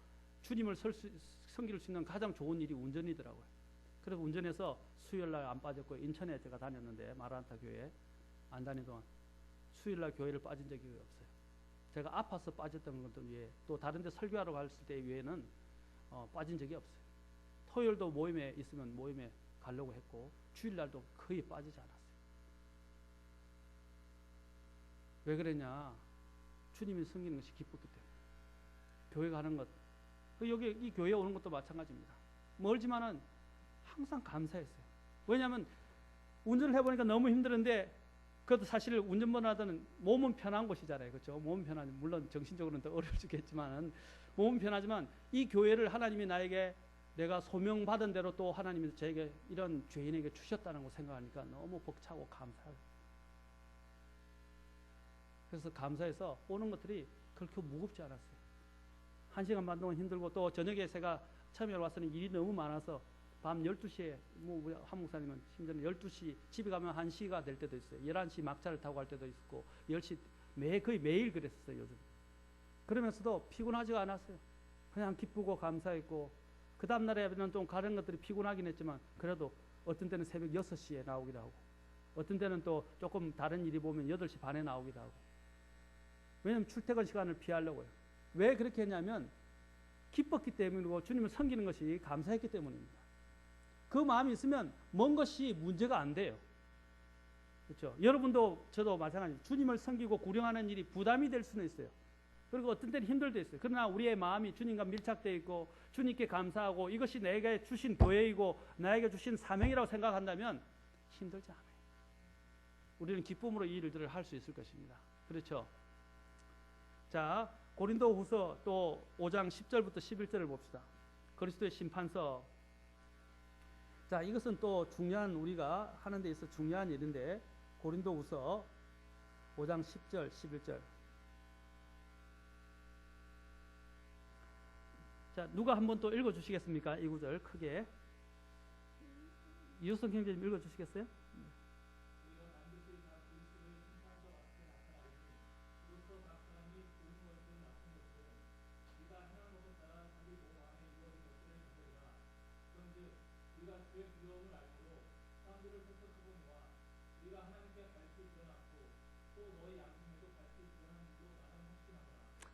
주님을 섬길 수 있는 가장 좋은 일이 운전이더라고요. 그래서 운전해서 수요일날 안 빠졌고, 인천에 제가 다녔는데 마라나타 교회 안 다니는 동안 수요일날 교회를 빠진 적이 없어요. 제가 아파서 빠졌던 것들 외에, 또 다른 데 설교하러 갔을 때 외에는 빠진 적이 없어요. 토요일도 모임에 있으면 모임에 가려고 했고, 주일날도 거의 빠지지 않았어요. 왜 그랬냐? 주님이 섬기는 것이 기뻤기 때문에. 교회 가는 것, 여기 이 교회에 오는 것도 마찬가지입니다. 멀지만은 항상 감사했어요. 왜냐하면 운전을 해보니까 너무 힘들었는데, 그것도 사실 운전보다는 몸은 편한 곳이잖아요. 그렇죠? 몸은 편하지. 물론 정신적으로는 더 어려울 수 있겠지만, 몸은 편하지만 이 교회를 하나님이 나에게, 내가 소명받은 대로 또 하나님이 저에게 이런 죄인에게 주셨다는 걸 생각하니까 너무 벅차고 감사해요. 그래서 감사해서 오는 것들이 그렇게 무겁지 않았어요. 1시간 반 동안 힘들고, 또 저녁에 제가 처음에 왔을 때 일이 너무 많아서 밤 12시에, 한 목사님은 심지어는 12시, 집에 가면 1시가 될 때도 있어요. 11시 막차를 타고 갈 때도 있고, 10시, 거의 매일 그랬었어요, 요즘. 그러면서도 피곤하지가 않았어요. 그냥 기쁘고 감사했고, 그 다음날에는 좀 가는 것들이 피곤하긴 했지만, 그래도 어떤 때는 새벽 6시에 나오기도 하고, 어떤 때는 또 조금 다른 일이 보면 8시 반에 나오기도 하고. 왜냐면 출퇴근 시간을 피하려고요. 왜 그렇게 했냐면 기뻤기 때문이고 주님을 섬기는 것이 감사했기 때문입니다. 그 마음이 있으면 먼 것이 문제가 안 돼요. 그렇죠? 여러분도 저도 마찬가지입니다. 주님을 섬기고 구령하는 일이 부담이 될 수는 있어요. 그리고 어떤 때는 힘들 때 있어요. 그러나 우리의 마음이 주님과 밀착되어 있고 주님께 감사하고 이것이 내게 주신 교회이고 나에게 주신 사명이라고 생각한다면 힘들지 않아요. 우리는 기쁨으로 이 일들을 할 수 있을 것입니다. 그렇죠? 자, 고린도후서 또 5장 10절부터 11절을 봅시다. 그리스도의 심판서. 자, 이것은 또 중요한, 우리가 하는 데 있어 중요한 일인데, 고린도후서 5장 10절 11절. 자, 누가 한번 또 읽어 주시겠습니까? 이 구절 크게. 이호성 형제님 읽어 주시겠어요?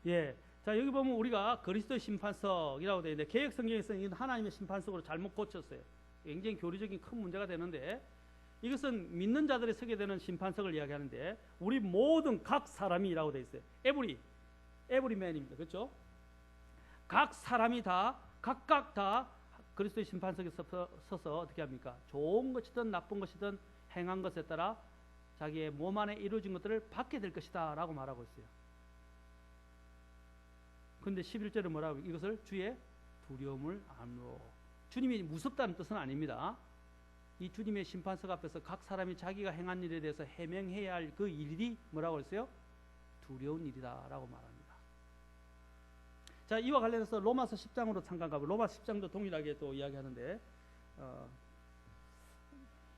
예. 자, 여기 보면 우리가 그리스도의 심판석이라고 되어 있는데, 개역 성경에서는 하나님의 심판석으로 잘못 고쳤어요. 굉장히 교리적인 큰 문제가 되는데, 이것은 믿는 자들이 서게 되는 심판석을 이야기하는데, 우리 모든 각 사람이라고 되어 있어요. everyman입니다. 그렇죠? 각 사람이 다, 각각 다 그리스도의 심판석에 서서 어떻게 합니까? 좋은 것이든 나쁜 것이든 행한 것에 따라 자기의 몸 안에 이루어진 것들을 받게 될 것이다 라고 말하고 있어요. 근데 11절은 뭐라고? 이것을 주의 두려움을 암으로. 주님이 무섭다는 뜻은 아닙니다. 이 주님의 심판석 앞에서 각 사람이 자기가 행한 일에 대해서 해명해야 할 그 일이 뭐라고 했어요? 두려운 일이다 라고 말합니다. 자, 이와 관련해서 로마서 10장으로 잠깐 가보면, 로마서 10장도 동일하게 또 이야기하는데,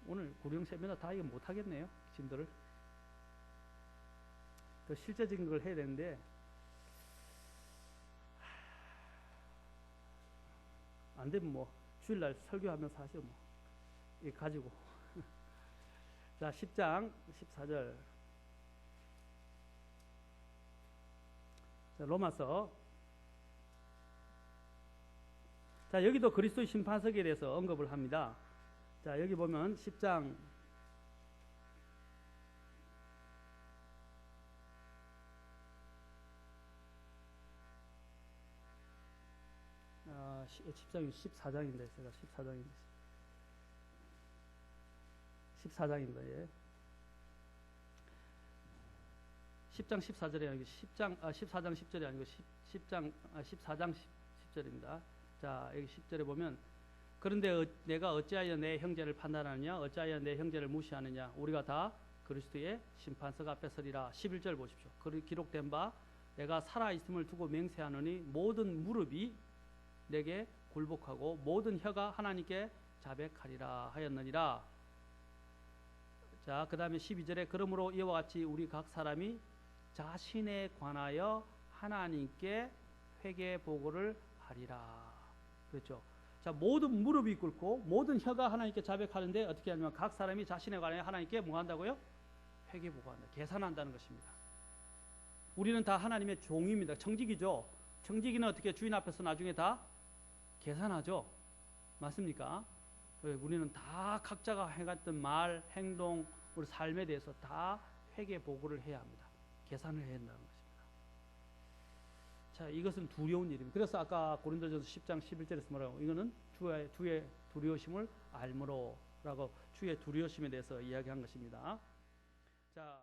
오늘 구령 세미나 다 이거 못하겠네요. 진도를 더 실제적인 걸 해야 되는데 안 되면 뭐 주일날 설교하면서 하죠 뭐. 이 가지고. 자, 10장 14절. 자, 로마서. 자, 여기도 그리스도의 심판석에 대해서 언급을 합니다. 자, 여기 보면 10장 10장이 14장인데 제가 14장입니다. 예. 10장 14절이 아니고 14장 10절이 아니고 14장 10절입니다. 자, 여기 10절에 보면, 그런데 내가 어찌하여 내 형제를 판단하느냐, 어찌하여 내 형제를 무시하느냐, 우리가 다 그리스도의 심판석 앞에 서리라. 11절 보십시오. 기록된 바 내가 살아있음을 두고 맹세하노니 모든 무릎이 내게 굴복하고 모든 혀가 하나님께 자백하리라 하였느니라. 자, 그 다음에 12절에 그러므로 이와 같이 우리 각 사람이 자신에 관하여 하나님께 회개 보고를 하리라. 그렇죠? 자, 모든 무릎이 꿇고 모든 혀가 하나님께 자백하는데 어떻게 하냐면 각 사람이 자신에 관하여 하나님께 뭐 한다고요? 회개 보고한다. 계산한다는 것입니다. 우리는 다 하나님의 종입니다. 청지기죠. 청지기는 어떻게 주인 앞에서 나중에 다 계산하죠. 맞습니까? 우리는 다 각자가 해갔던 말, 행동, 우리 삶에 대해서 다 회개 보고를 해야 합니다. 계산을 해야 한다는 것입니다. 자, 이것은 두려운 일입니다. 그래서 아까 고린도전서 10장 11절에서 뭐라고? 이거는 주의 두려우심을 알므로라고 주의 두려우심에 대해서 이야기한 것입니다. 자.